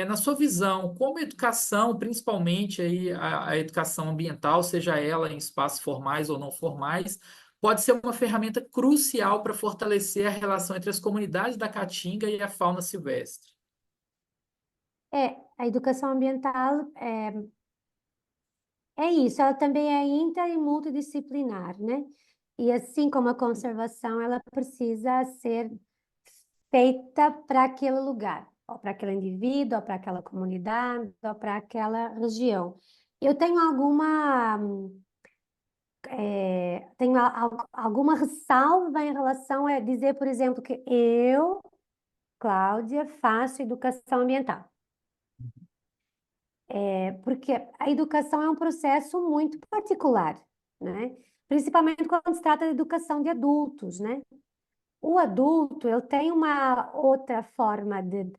na sua visão, como a educação, principalmente aí a educação ambiental, seja ela em espaços formais ou não formais, pode ser uma ferramenta crucial para fortalecer a relação entre as comunidades da Caatinga e a fauna silvestre. A educação ambiental é isso, ela também é inter e multidisciplinar, né? E assim como a conservação, ela precisa ser feita para aquele lugar, ou para aquele indivíduo, ou para aquela comunidade, ou para aquela região. Eu tenho alguma ressalva em relação a dizer, por exemplo, que eu, Cláudia, faço educação ambiental. Porque a educação é um processo muito particular, né? Principalmente quando se trata de educação de adultos, né? O adulto, ele tem uma outra forma de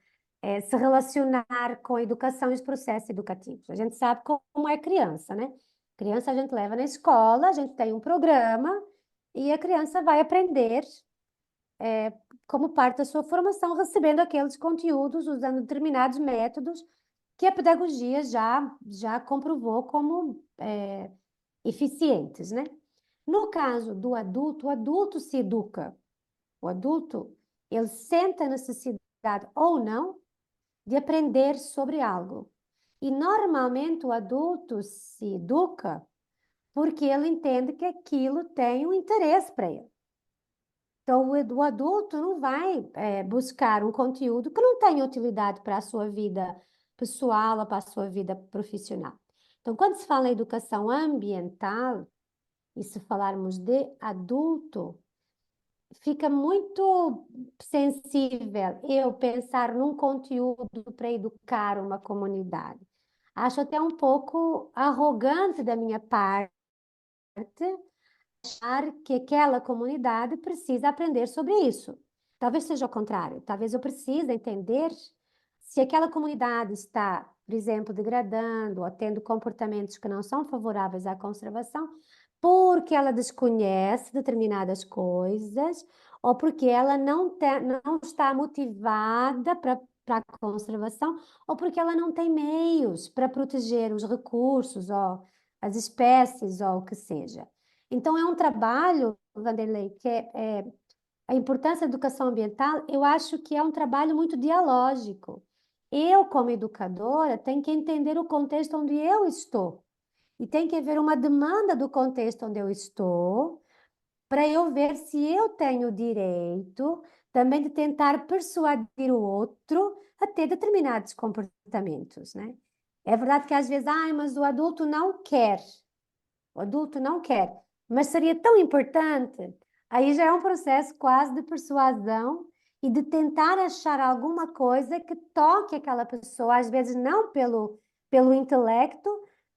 se relacionar com a educação e os processos educativos. A gente sabe como é criança, né? Criança a gente leva na escola, a gente tem um programa e a criança vai aprender como parte da sua formação, recebendo aqueles conteúdos, usando determinados métodos que a pedagogia já comprovou como eficientes, né? No caso do adulto, o adulto se educa. O adulto, ele sente a necessidade ou não de aprender sobre algo. E normalmente o adulto se educa porque ele entende que aquilo tem um interesse para ele. Então, o adulto não vai buscar um conteúdo que não tenha utilidade para a sua vida pessoal ou para a sua vida profissional. Então, quando se fala em educação ambiental, e se falarmos de adulto, fica muito sensível eu pensar num conteúdo para educar uma comunidade. Acho até um pouco arrogante da minha parte achar que aquela comunidade precisa aprender sobre isso. Talvez seja o contrário, talvez eu precise entender se aquela comunidade está, por exemplo, degradando ou tendo comportamentos que não são favoráveis à conservação, porque ela desconhece determinadas coisas ou porque ela não está motivada para a conservação ou porque ela não tem meios para proteger os recursos ou as espécies ou o que seja. Então, é um trabalho, Vanderlei, que a importância da educação ambiental, eu acho que é um trabalho muito dialógico. Eu, como educadora, tenho que entender o contexto onde eu estou. E tem que haver uma demanda do contexto onde eu estou, para eu ver se eu tenho o direito também de tentar persuadir o outro a ter determinados comportamentos, né? É verdade que às vezes, mas o adulto não quer. O adulto não quer, mas seria tão importante. Aí já é um processo quase de persuasão e de tentar achar alguma coisa que toque aquela pessoa, às vezes não pelo intelecto,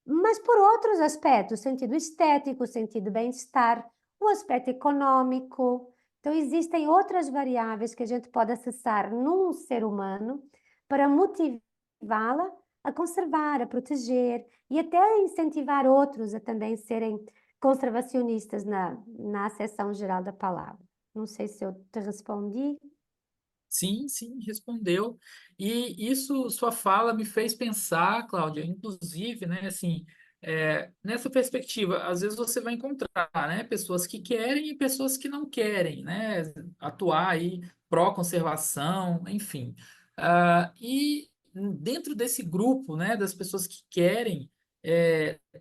mas por outros aspectos, o sentido estético, o sentido bem-estar, o aspecto econômico. Então, existem outras variáveis que a gente pode acessar num ser humano para motivá-la a conservar, a proteger e até incentivar outros a também serem conservacionistas na acessão geral da palavra. Não sei se eu te respondi. Sim, sim, respondeu. E isso, sua fala me fez pensar, Cláudia, inclusive, né, assim, nessa perspectiva, às vezes você vai encontrar, né, pessoas que querem e pessoas que não querem, né, atuar aí pró-conservação, enfim. E dentro desse grupo, né, das pessoas que querem,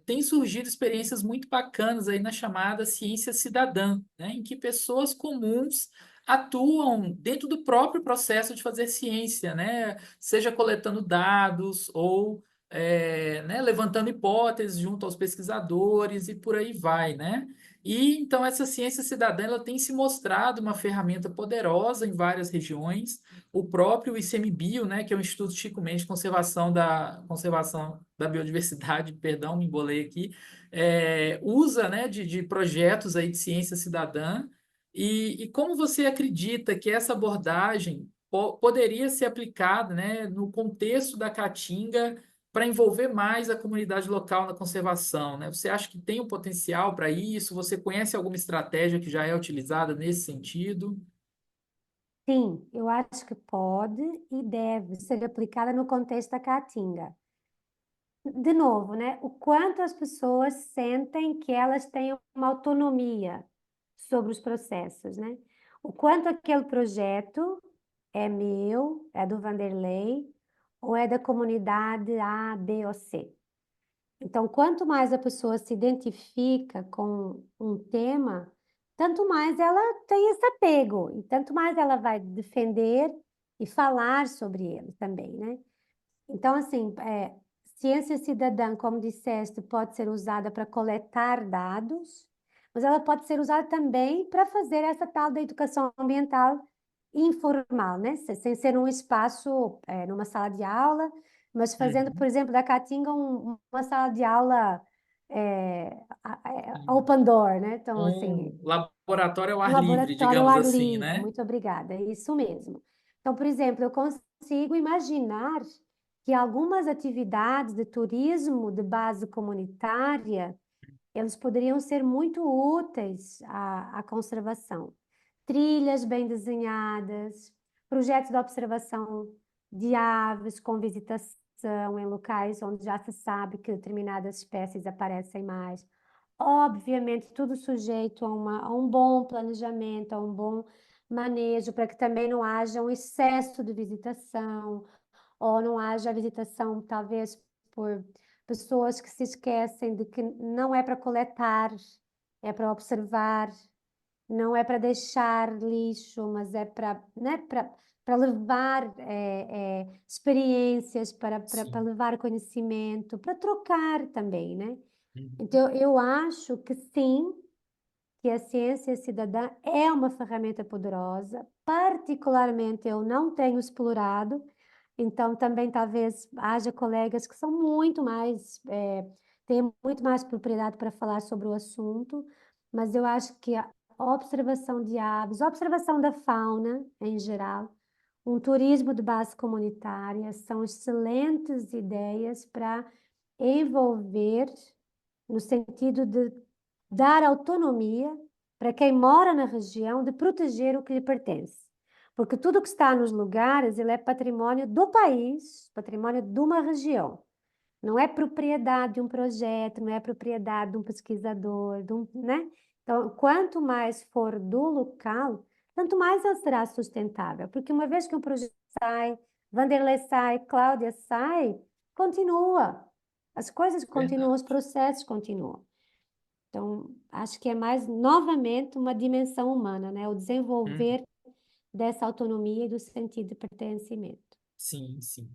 tem surgido experiências muito bacanas aí na chamada ciência cidadã, né, em que pessoas comuns atuam dentro do próprio processo de fazer ciência, né? Seja coletando dados ou né, levantando hipóteses junto aos pesquisadores e por aí vai, né? E então essa ciência cidadã ela tem se mostrado uma ferramenta poderosa em várias regiões. O próprio ICMBio, né, que é o Instituto Chico Mendes de Conservação da Biodiversidade, perdão, me embolei aqui, usa, né, de projetos aí de ciência cidadã e como você acredita que essa abordagem poderia ser aplicada, né, no contexto da Caatinga para envolver mais a comunidade local na conservação, né? Você acha que tem um potencial para isso? Você conhece alguma estratégia que já é utilizada nesse sentido? Sim, eu acho que pode e deve ser aplicada no contexto da caatinga. De novo, né? O quanto as pessoas sentem que elas têm uma autonomia sobre os processos, né? O quanto aquele projeto é meu, é do Vanderlei, ou é da comunidade A, B ou C. Então, quanto mais a pessoa se identifica com um tema, tanto mais ela tem esse apego, e tanto mais ela vai defender e falar sobre ele também, né? Então, assim, ciência cidadã, como disseste, pode ser usada para coletar dados, mas ela pode ser usada também para fazer essa tal da educação ambiental informal, né? Sem ser um espaço, numa sala de aula, mas fazendo, por Uhum. exemplo, da Caatinga uma sala de aula Sim. open door, né? Então, assim, Um laboratório ao um ar livre, laboratório ao digamos ar assim, livre, né? muito obrigada, é isso mesmo. Então, por exemplo, eu consigo imaginar que algumas atividades de turismo de base comunitária, eles poderiam ser muito úteis à conservação. Trilhas bem desenhadas, projetos de observação de aves com visitação em locais onde já se sabe que determinadas espécies aparecem mais. Obviamente, tudo sujeito a um bom planejamento, a um bom manejo, para que também não haja um excesso de visitação, ou não haja visitação, talvez, por pessoas que se esquecem de que não é para coletar, é para observar, não é para deixar lixo, mas é para, né, para levar experiências, para Sim. levar conhecimento, para trocar também, né? Uhum. Então, eu acho que sim, que a ciência cidadã é uma ferramenta poderosa, particularmente eu não tenho explorado, então também talvez haja colegas que são muito mais, têm muito mais propriedade para falar sobre o assunto, mas eu acho que a observação de aves, a observação da fauna em geral, um turismo de base comunitária são excelentes ideias para envolver no sentido de dar autonomia para quem mora na região de proteger o que lhe pertence. Porque tudo que está nos lugares, ele é patrimônio do país, patrimônio de uma região. Não é propriedade de um projeto, não é propriedade de um pesquisador, né? Então, quanto mais for do local, tanto mais ele será sustentável, porque uma vez que um projeto sai, Vanderlei sai, Cláudia sai, continua. As coisas continuam, os Verdade. processos continuam. Então, acho que é mais, novamente, uma dimensão humana, né? O Uhum. desenvolver dessa autonomia e do sentido de pertencimento. Sim, sim.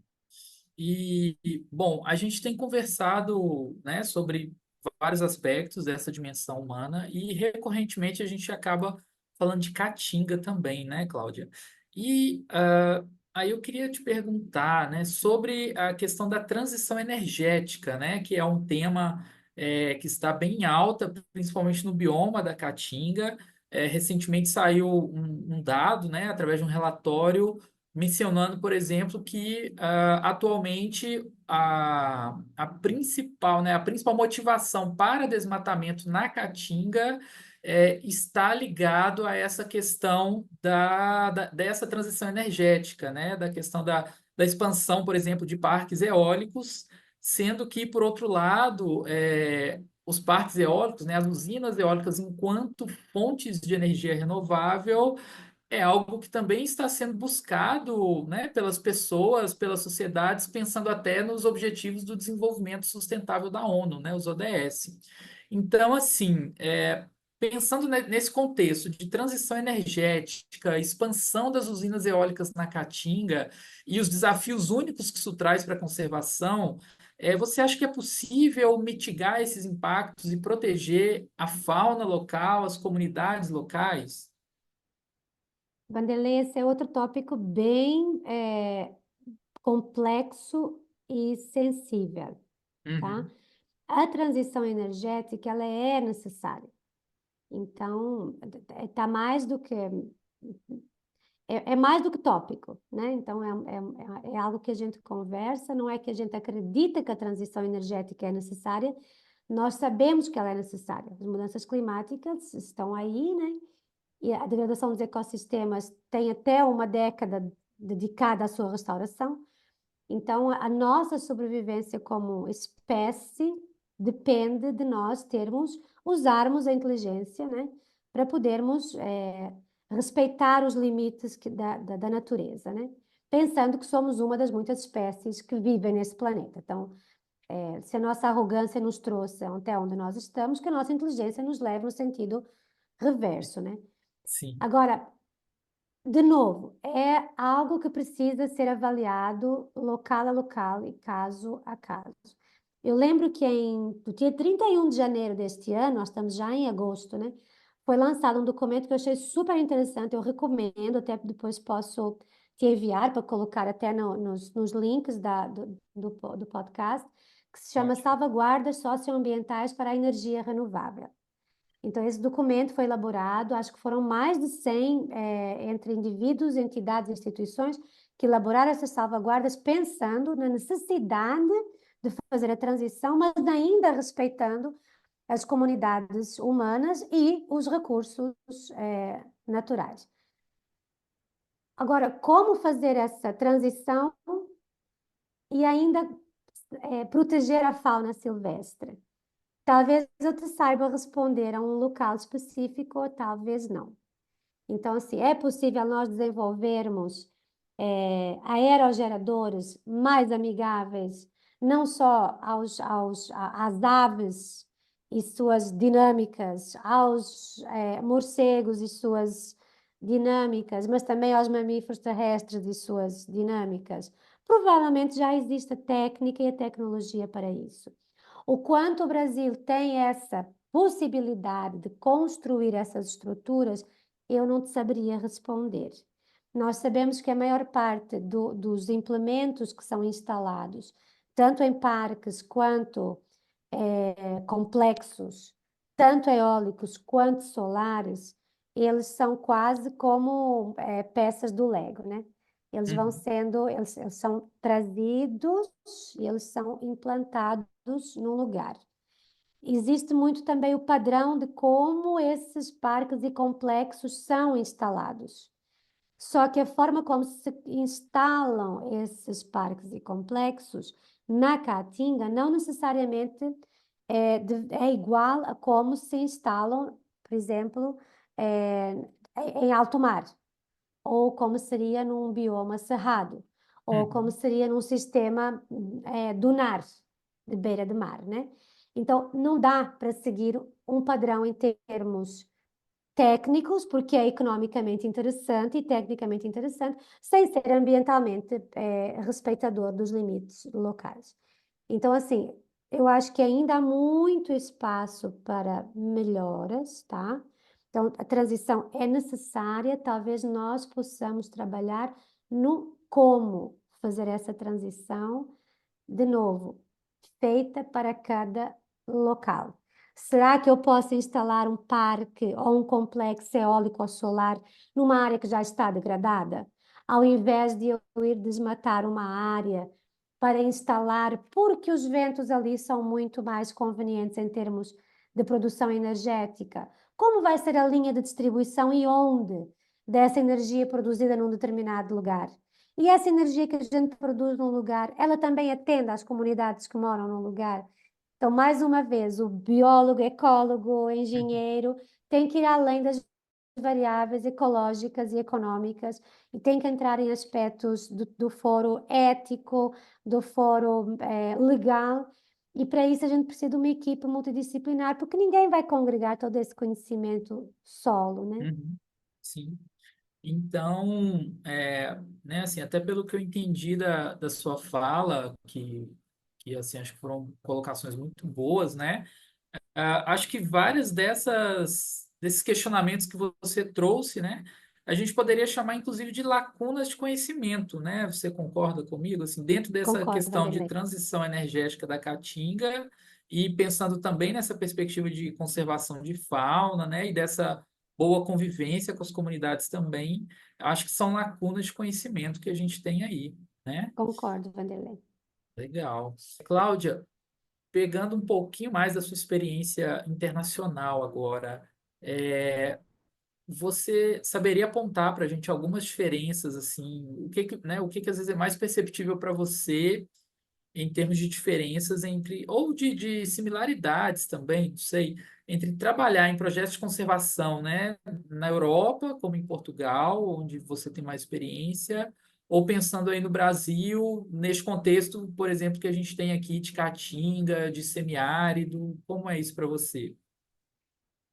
Bom, a gente tem conversado, né, sobre vários aspectos dessa dimensão humana e recorrentemente a gente acaba falando de Caatinga também, né, Cláudia? Aí eu queria te perguntar, né, sobre a questão da transição energética, né, que é um tema que está bem em alta, principalmente no bioma da Caatinga. Recentemente saiu um dado, né, através de um relatório mencionando, por exemplo, que atualmente a principal motivação para desmatamento na Caatinga está ligado a essa questão dessa transição energética, né? Da questão da expansão, por exemplo, de parques eólicos, sendo que, por outro lado, os parques eólicos, né, as usinas eólicas, enquanto fontes de energia renovável, é algo que também está sendo buscado, né, pelas pessoas, pelas sociedades, pensando até nos Objetivos do Desenvolvimento Sustentável da ONU, né, os ODS. Então, assim, pensando nesse contexto de transição energética, expansão das usinas eólicas na Caatinga e os desafios únicos que isso traz para a conservação, você acha que é possível mitigar esses impactos e proteger a fauna local, as comunidades locais? Vanderlei, esse é outro tópico bem complexo e sensível, tá? Uhum. A transição energética, ela é necessária. Então, tá mais do que é mais do que tópico, né? Então, é algo que a gente conversa, não é que a gente acredita que a transição energética é necessária, nós sabemos que ela é necessária. As mudanças climáticas estão aí, né? E a degradação dos ecossistemas tem até uma década dedicada à sua restauração. Então, a nossa sobrevivência como espécie depende de nós usarmos a inteligência, né, para podermos respeitar os limites da natureza, né, pensando que somos uma das muitas espécies que vivem nesse planeta. Então, se a nossa arrogância nos trouxe até onde nós estamos, que a nossa inteligência nos leve no sentido reverso, né? Sim. Agora, de novo, é algo que precisa ser avaliado local a local e caso a caso. Eu lembro que no dia 31 de janeiro deste ano, nós estamos já em agosto, né? Foi lançado um documento que eu achei super interessante, eu recomendo, até depois posso te enviar para colocar até nos links do podcast, que se chama Ótimo. Salvaguardas Socioambientais para a Energia Renovável. Então, esse documento foi elaborado, acho que foram mais de 100, entre indivíduos, entidades e instituições, que elaboraram essas salvaguardas pensando na necessidade de fazer a transição, mas ainda respeitando as comunidades humanas e os recursos, naturais. Agora, como fazer essa transição e ainda, proteger a fauna silvestre? Talvez eu te saiba responder a um local específico, ou talvez não. Então, assim, é possível nós desenvolvermos aerogeradores mais amigáveis, não só às aves e suas dinâmicas, aos morcegos e suas dinâmicas, mas também aos mamíferos terrestres e suas dinâmicas. Provavelmente já existe a técnica e a tecnologia para isso. O quanto o Brasil tem essa possibilidade de construir essas estruturas, eu não te saberia responder. Nós sabemos que a maior parte dos implementos que são instalados, tanto em parques quanto complexos, tanto eólicos quanto solares, eles são quase como peças do Lego, né? Eles vão Uhum. sendo, eles são trazidos e eles são implantados num lugar. Existe muito também o padrão de como esses parques e complexos são instalados. Só que a forma como se instalam esses parques e complexos na Caatinga não necessariamente é igual a como se instalam, por exemplo, em alto mar, ou como seria num bioma cerrado, ou como Uhum. seria num sistema dunar, de beira de mar, né? Então, não dá para seguir um padrão em termos técnicos, porque é economicamente interessante e tecnicamente interessante, sem ser ambientalmente respeitador dos limites locais. Então, assim, eu acho que ainda há muito espaço para melhoras, tá? Então, a transição é necessária, talvez nós possamos trabalhar no como fazer essa transição, de novo, feita para cada local. Será que eu posso instalar um parque ou um complexo eólico ou solar numa área que já está degradada? Ao invés de eu ir desmatar uma área para instalar, porque os ventos ali são muito mais convenientes em termos de produção energética. Como vai ser a linha de distribuição e onde dessa energia produzida num determinado lugar? E essa energia que a gente produz num lugar, ela também atende às comunidades que moram num lugar. Então, mais uma vez, o biólogo, ecólogo, engenheiro tem que ir além das variáveis ecológicas e econômicas e tem que entrar em aspectos do foro ético, do foro legal. E para isso a gente precisa de uma equipe multidisciplinar, porque ninguém vai congregar todo esse conhecimento solo, né? Uhum. Sim. Então, né, assim, até pelo que eu entendi da sua fala, que assim, acho que foram colocações muito boas, né? Acho que várias desses questionamentos que você trouxe, né, a gente poderia chamar inclusive de lacunas de conhecimento, né? Você concorda comigo? Assim, dentro dessa Concordo, questão de Vanderlei. transição energética da Caatinga e pensando também nessa perspectiva de conservação de fauna, né, e dessa boa convivência com as comunidades também, acho que são lacunas de conhecimento que a gente tem aí, né? Concordo, Vanderlei. Legal. Cláudia, pegando um pouquinho mais da sua experiência internacional agora, você saberia apontar para a gente algumas diferenças, assim, né, o que que às vezes é mais perceptível para você em termos de diferenças entre, ou de similaridades também, não sei, entre trabalhar em projetos de conservação, né, na Europa, como em Portugal, onde você tem mais experiência, ou pensando aí no Brasil, neste contexto, por exemplo, que a gente tem aqui de caatinga, de semiárido, como é isso para você?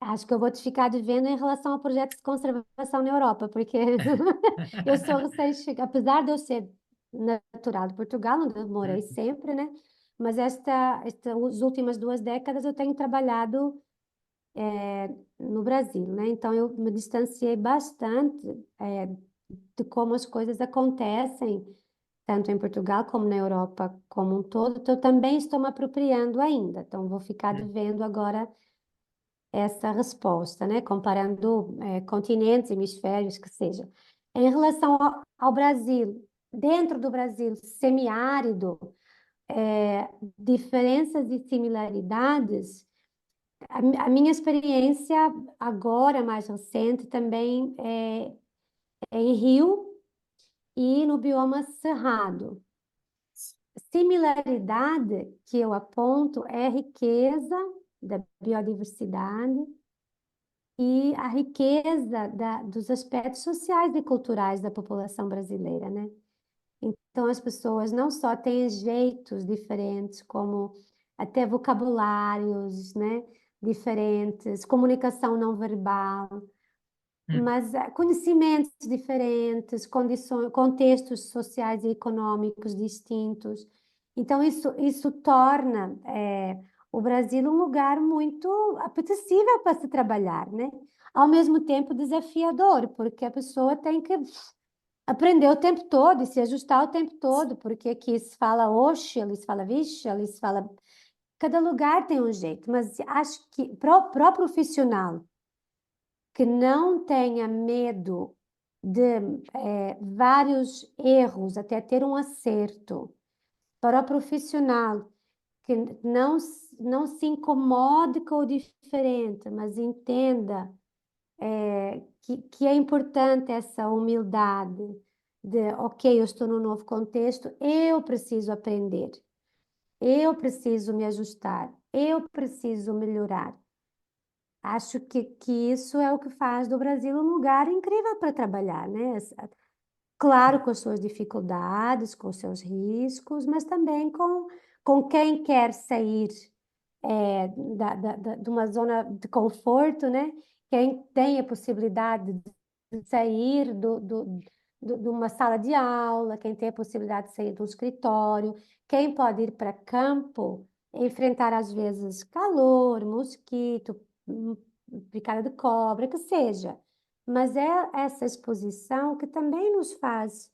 Acho que eu vou te ficar devendo em relação a projetos de conservação na Europa, porque eu sou recém-chegada, apesar de eu ser natural de Portugal, onde eu morei Hum, sempre, né? Mas as últimas 2 décadas eu tenho trabalhado no Brasil, né? Então eu me distanciei bastante de como as coisas acontecem, tanto em Portugal como na Europa como um todo. Então eu também estou me apropriando ainda, então vou ficar hum, devendo agora essa resposta, né? Comparando continentes, hemisférios, que seja. Em relação ao Brasil, dentro do Brasil semiárido, diferenças e similaridades, a minha experiência agora, mais recente, também é em Rio e no bioma Cerrado. Similaridade que eu aponto é a riqueza da biodiversidade, e a riqueza dos aspectos sociais e culturais da população brasileira, né? Então, as pessoas não só têm jeitos diferentes, como até vocabulários, né? Diferentes, comunicação não verbal, hum, mas conhecimentos diferentes, condições, contextos sociais e econômicos distintos. Então, isso torna o Brasil um lugar muito apetecível para se trabalhar, né? Ao mesmo tempo desafiador, porque a pessoa tem que aprender o tempo todo e se ajustar o tempo todo, porque aqui se fala oxe, ali se fala vixe, ali se fala. Cada lugar tem um jeito, mas acho que para o profissional que não tenha medo de vários erros até ter um acerto, para o profissional que não se incomode com o diferente, mas entenda que é importante essa humildade de, ok, eu estou num novo contexto, eu preciso aprender, eu preciso me ajustar, eu preciso melhorar. Acho que isso é o que faz do Brasil um lugar incrível para trabalhar, né? Claro, com as suas dificuldades, com os seus riscos, mas também com quem quer sair de uma zona de conforto, né? Quem tem a possibilidade de sair de uma sala de aula, quem tem a possibilidade de sair de um escritório, quem pode ir para campo, enfrentar às vezes calor, mosquito, picada de cobra, que seja. Mas é essa exposição que também nos faz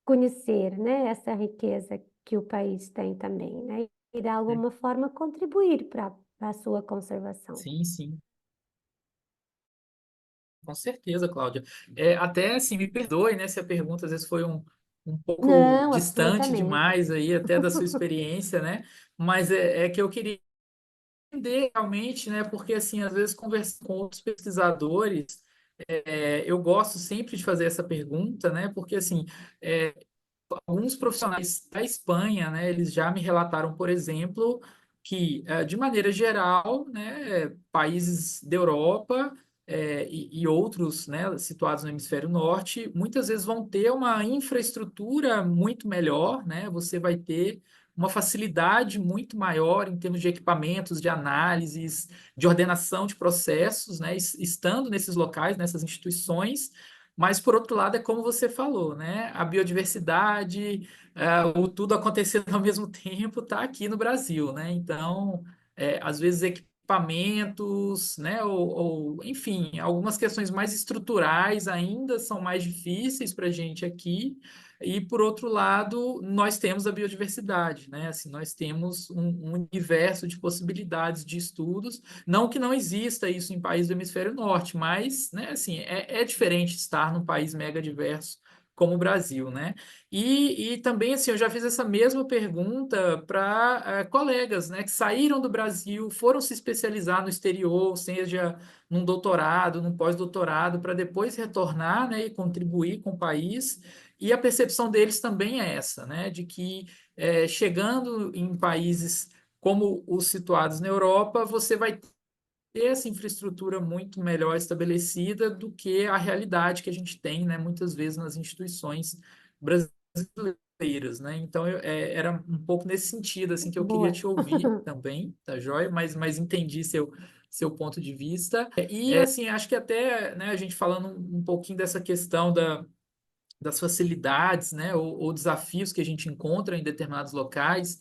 conhecer, né, essa riqueza que o país tem também, né, e de alguma forma contribuir para a sua conservação. Sim, sim. Com certeza, Cláudia. Até assim, me perdoe, né, se a pergunta às vezes foi um pouco Não, distante absolutamente. demais aí, até da sua experiência, né? Mas é que eu queria entender realmente, né? Porque assim, às vezes conversando com outros pesquisadores, eu gosto sempre de fazer essa pergunta, né? Porque assim, é, alguns profissionais da Espanha, né, eles já me relataram, por exemplo, que, de maneira geral, né, países da Europa, e outros, né, situados no hemisfério norte, muitas vezes vão ter uma infraestrutura muito melhor, né, você vai ter uma facilidade muito maior em termos de equipamentos, de análises, de ordenação de processos, né, estando nesses locais, nessas instituições. Mas, por outro lado, é como você falou, né? A biodiversidade, o tudo acontecendo ao mesmo tempo, está aqui no Brasil, né? Então, às vezes, equipamentos, né? Enfim, algumas questões mais estruturais ainda são mais difíceis para a gente aqui. E, por outro lado, nós temos a biodiversidade, né? Assim, nós temos um universo de possibilidades de estudos, não que não exista isso em países do hemisfério norte, mas, né, assim, é diferente estar num país mega diverso como o Brasil, né? E também, assim, eu já fiz essa mesma pergunta para colegas, né, que saíram do Brasil, foram se especializar no exterior, seja num doutorado, num pós-doutorado, para depois retornar, né, e contribuir com o país. E a percepção deles também é essa, né, de que chegando em países como os situados na Europa, você vai ter essa infraestrutura muito melhor estabelecida do que a realidade que a gente tem, né, muitas vezes nas instituições brasileiras, né? Então, era um pouco nesse sentido, assim, que eu queria Boa. te ouvir também, tá joia? Mas entendi seu ponto de vista. E, assim, acho que até, né, a gente falando um pouquinho dessa questão das facilidades, né, ou desafios que a gente encontra em determinados locais.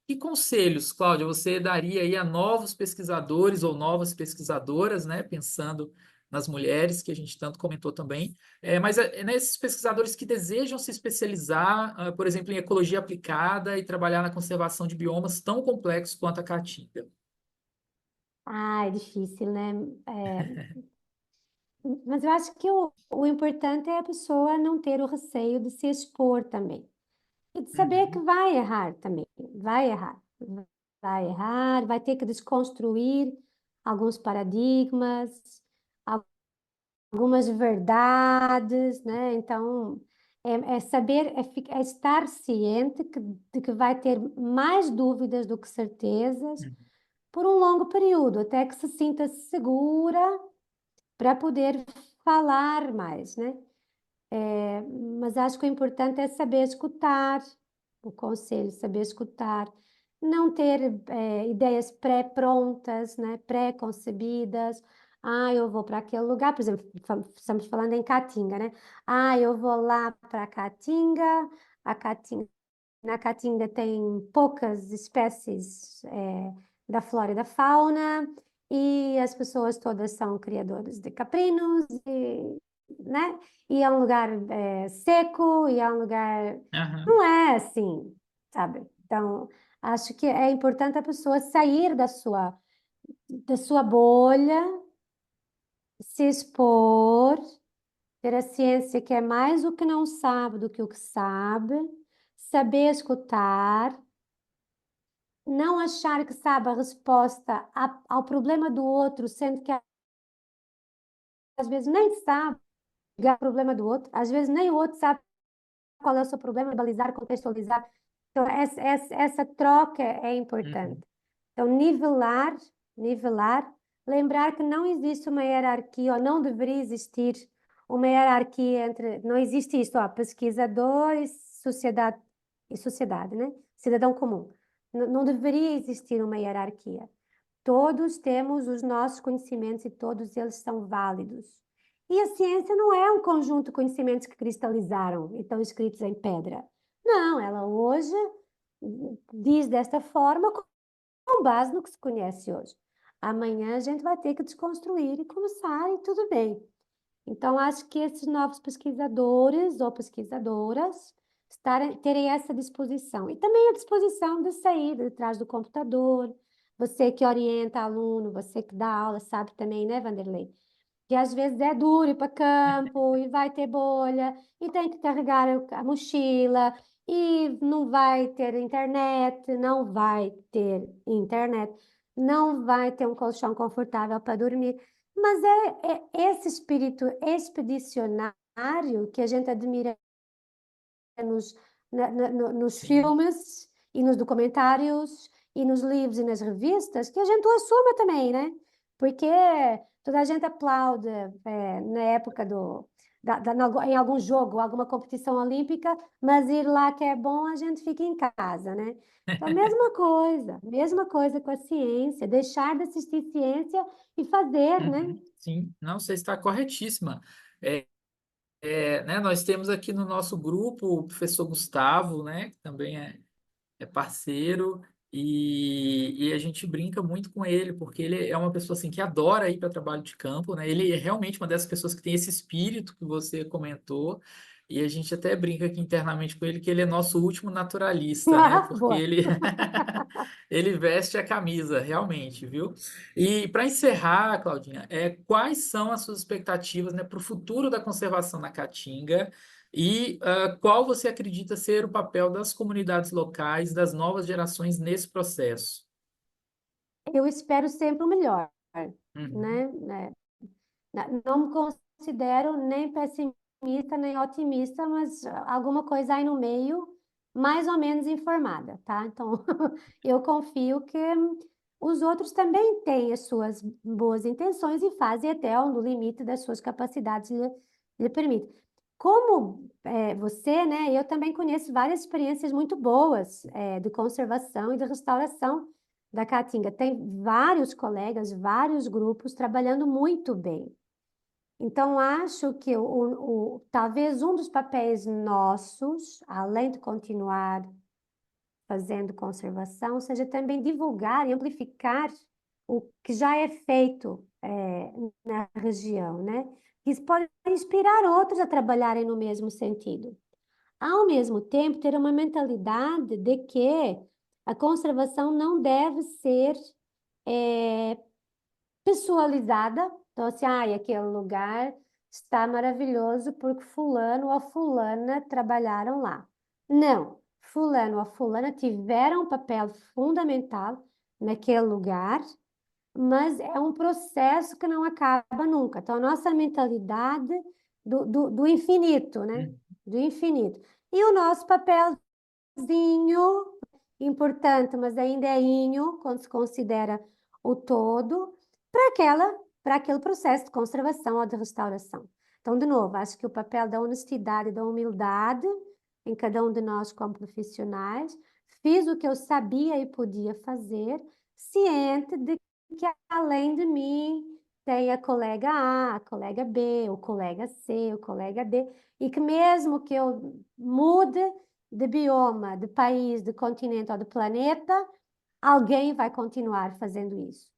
Que conselhos, Cláudia, você daria aí a novos pesquisadores ou novas pesquisadoras, né, pensando nas mulheres, que a gente tanto comentou também, mas nesses pesquisadores que desejam se especializar, por exemplo, em ecologia aplicada e trabalhar na conservação de biomas tão complexos quanto a caatinga? Ah, é difícil, né? É, mas eu acho que o importante é a pessoa não ter o receio de se expor também. E de saber que Uhum, vai errar também. Vai errar. Vai errar, vai ter que desconstruir alguns paradigmas, algumas verdades, né? Então, é saber, é estar ciente de que vai ter mais dúvidas do que certezas uhum, por um longo período, até que se sinta segura para poder falar mais, né? Mas acho que o importante é saber escutar, o conselho, saber escutar, não ter ideias pré-prontas, né, pré-concebidas. Ah, eu vou para aquele lugar, por exemplo, estamos falando em Caatinga, né? Ah, eu vou lá para Caatinga, a Caatinga, na Caatinga tem poucas espécies da flora e da fauna, e as pessoas todas são criadores de caprinos, né? E é um lugar seco, e é um lugar. aham, Não é assim, sabe? Então, acho que é importante a pessoa sair da sua bolha, se expor, ter a ciência que é mais o que não sabe do que o que sabe, saber escutar, não achar que sabe a resposta ao problema do outro, sendo que às vezes nem sabe o problema do outro, às vezes nem o outro sabe qual é o seu problema, balizar, contextualizar. Então, essa troca é importante. uhum, Então, nivelar lembrar que não existe uma hierarquia, ou não deveria existir uma hierarquia entre, não existe isto, ó, pesquisador e sociedade, né? Cidadão comum. Não deveria existir uma hierarquia. Todos temos os nossos conhecimentos e todos eles são válidos. E a ciência não é um conjunto de conhecimentos que cristalizaram e estão escritos em pedra. Não, ela hoje diz desta forma com base no que se conhece hoje. Amanhã a gente vai ter que desconstruir e começar e tudo bem. Então, acho que esses novos pesquisadores ou pesquisadoras terem essa disposição. E também a disposição de sair de trás do computador. Você que orienta aluno, você que dá aula, sabe também, né, Vanderlei? Que às vezes é duro ir para campo e vai ter bolha e tem que carregar a mochila e não vai ter internet, não vai ter um colchão confortável para dormir. Mas é esse espírito expedicionário que a gente admira nos, nos Sim. filmes e nos documentários e nos livros e nas revistas, que a gente o assuma também, né? Porque toda a gente aplaude na época em algum jogo, alguma competição olímpica, mas ir lá que é bom, a gente fica em casa, né? Então, mesma coisa com a ciência, deixar de assistir ciência e fazer, né? Uhum. Sim, não, você está corretíssima. Né, nós temos aqui no nosso grupo o professor Gustavo, né, que também é parceiro, e a gente brinca muito com ele, porque ele é uma pessoa assim, que adora ir para trabalho de campo, né? Ele é realmente uma dessas pessoas que tem esse espírito que você comentou, e a gente até brinca aqui internamente com ele que ele é nosso último naturalista, né? Ah, Porque boa. ele, ele veste a camisa, realmente, viu? E para encerrar, Claudinha, quais são as suas expectativas, né, para o futuro da conservação na Caatinga? E qual você acredita ser o papel das comunidades locais, das novas gerações nesse processo? Eu espero sempre o melhor, Uhum. né? Não me considero nem pessimista nem otimista, mas alguma coisa aí no meio, mais ou menos informada, tá? Então, eu confio que os outros também têm as suas boas intenções e fazem até onde o limite das suas capacidades lhe permite. Como você, né? Eu também conheço várias experiências muito boas de conservação e de restauração da Caatinga. Tem vários colegas, vários grupos trabalhando muito bem. Então, acho que talvez um dos papéis nossos, além de continuar fazendo conservação, seja também divulgar e amplificar o que já é feito na região, né? Isso pode inspirar outros a trabalharem no mesmo sentido. Ao mesmo tempo, ter uma mentalidade de que a conservação não deve ser eh, pessoalizada. Então, assim, aquele lugar está maravilhoso porque fulano ou fulana trabalharam lá. Não, fulano ou fulana tiveram um papel fundamental naquele lugar, mas é um processo que não acaba nunca. Então, a nossa mentalidade do infinito, né? Uhum. Do infinito. E o nosso papelzinho, importante, mas ainda é inho, quando se considera o todo, para aquele processo de conservação ou de restauração. Então, de novo, acho que o papel da honestidade e da humildade em cada um de nós como profissionais, fiz o que eu sabia e podia fazer, ciente de que além de mim tem a colega A, a colega B, o colega C, o colega D, e que mesmo que eu mude de bioma, de país, de continente ou de planeta, alguém vai continuar fazendo isso.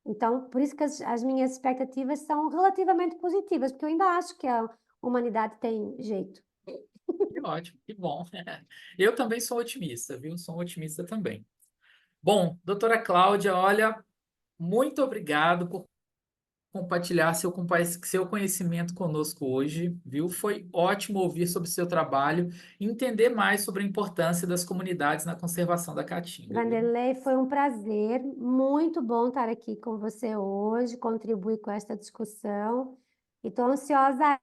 Então, por isso que as minhas expectativas são relativamente positivas, porque eu ainda acho que a humanidade tem jeito. Que ótimo, que bom. Eu também sou otimista, viu? Sou um otimista também. Bom, doutora Cláudia, olha, muito obrigado por compartilhar seu conhecimento conosco hoje, viu? Foi ótimo ouvir sobre o seu trabalho e entender mais sobre a importância das comunidades na conservação da caatinga, viu? Vanderlei, foi um prazer, muito bom estar aqui com você hoje, contribuir com esta discussão. E estou ansiosa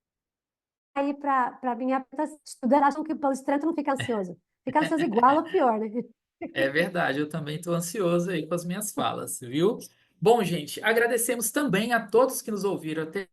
aí para minha estudando, acham que o palestrante não fica ansioso. Fica ansioso igual ou pior, né? É verdade, eu também estou ansioso aí com as minhas falas, viu? Bom, gente, agradecemos também a todos que nos ouviram até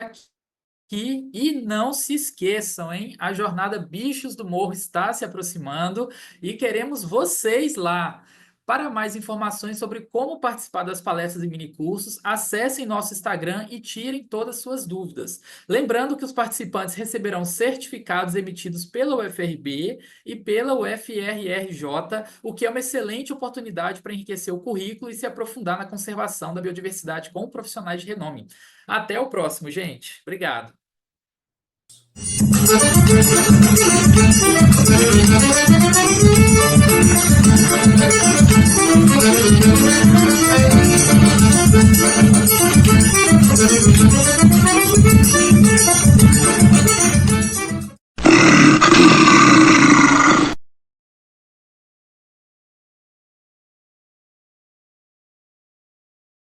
aqui e não se esqueçam, hein? A jornada Bichos do Morro está se aproximando e queremos vocês lá. Para mais informações sobre como participar das palestras e minicursos, acessem nosso Instagram e tirem todas as suas dúvidas. Lembrando que os participantes receberão certificados emitidos pela UFRB e pela UFRRJ, o que é uma excelente oportunidade para enriquecer o currículo e se aprofundar na conservação da biodiversidade com profissionais de renome. Até o próximo, gente. Obrigado.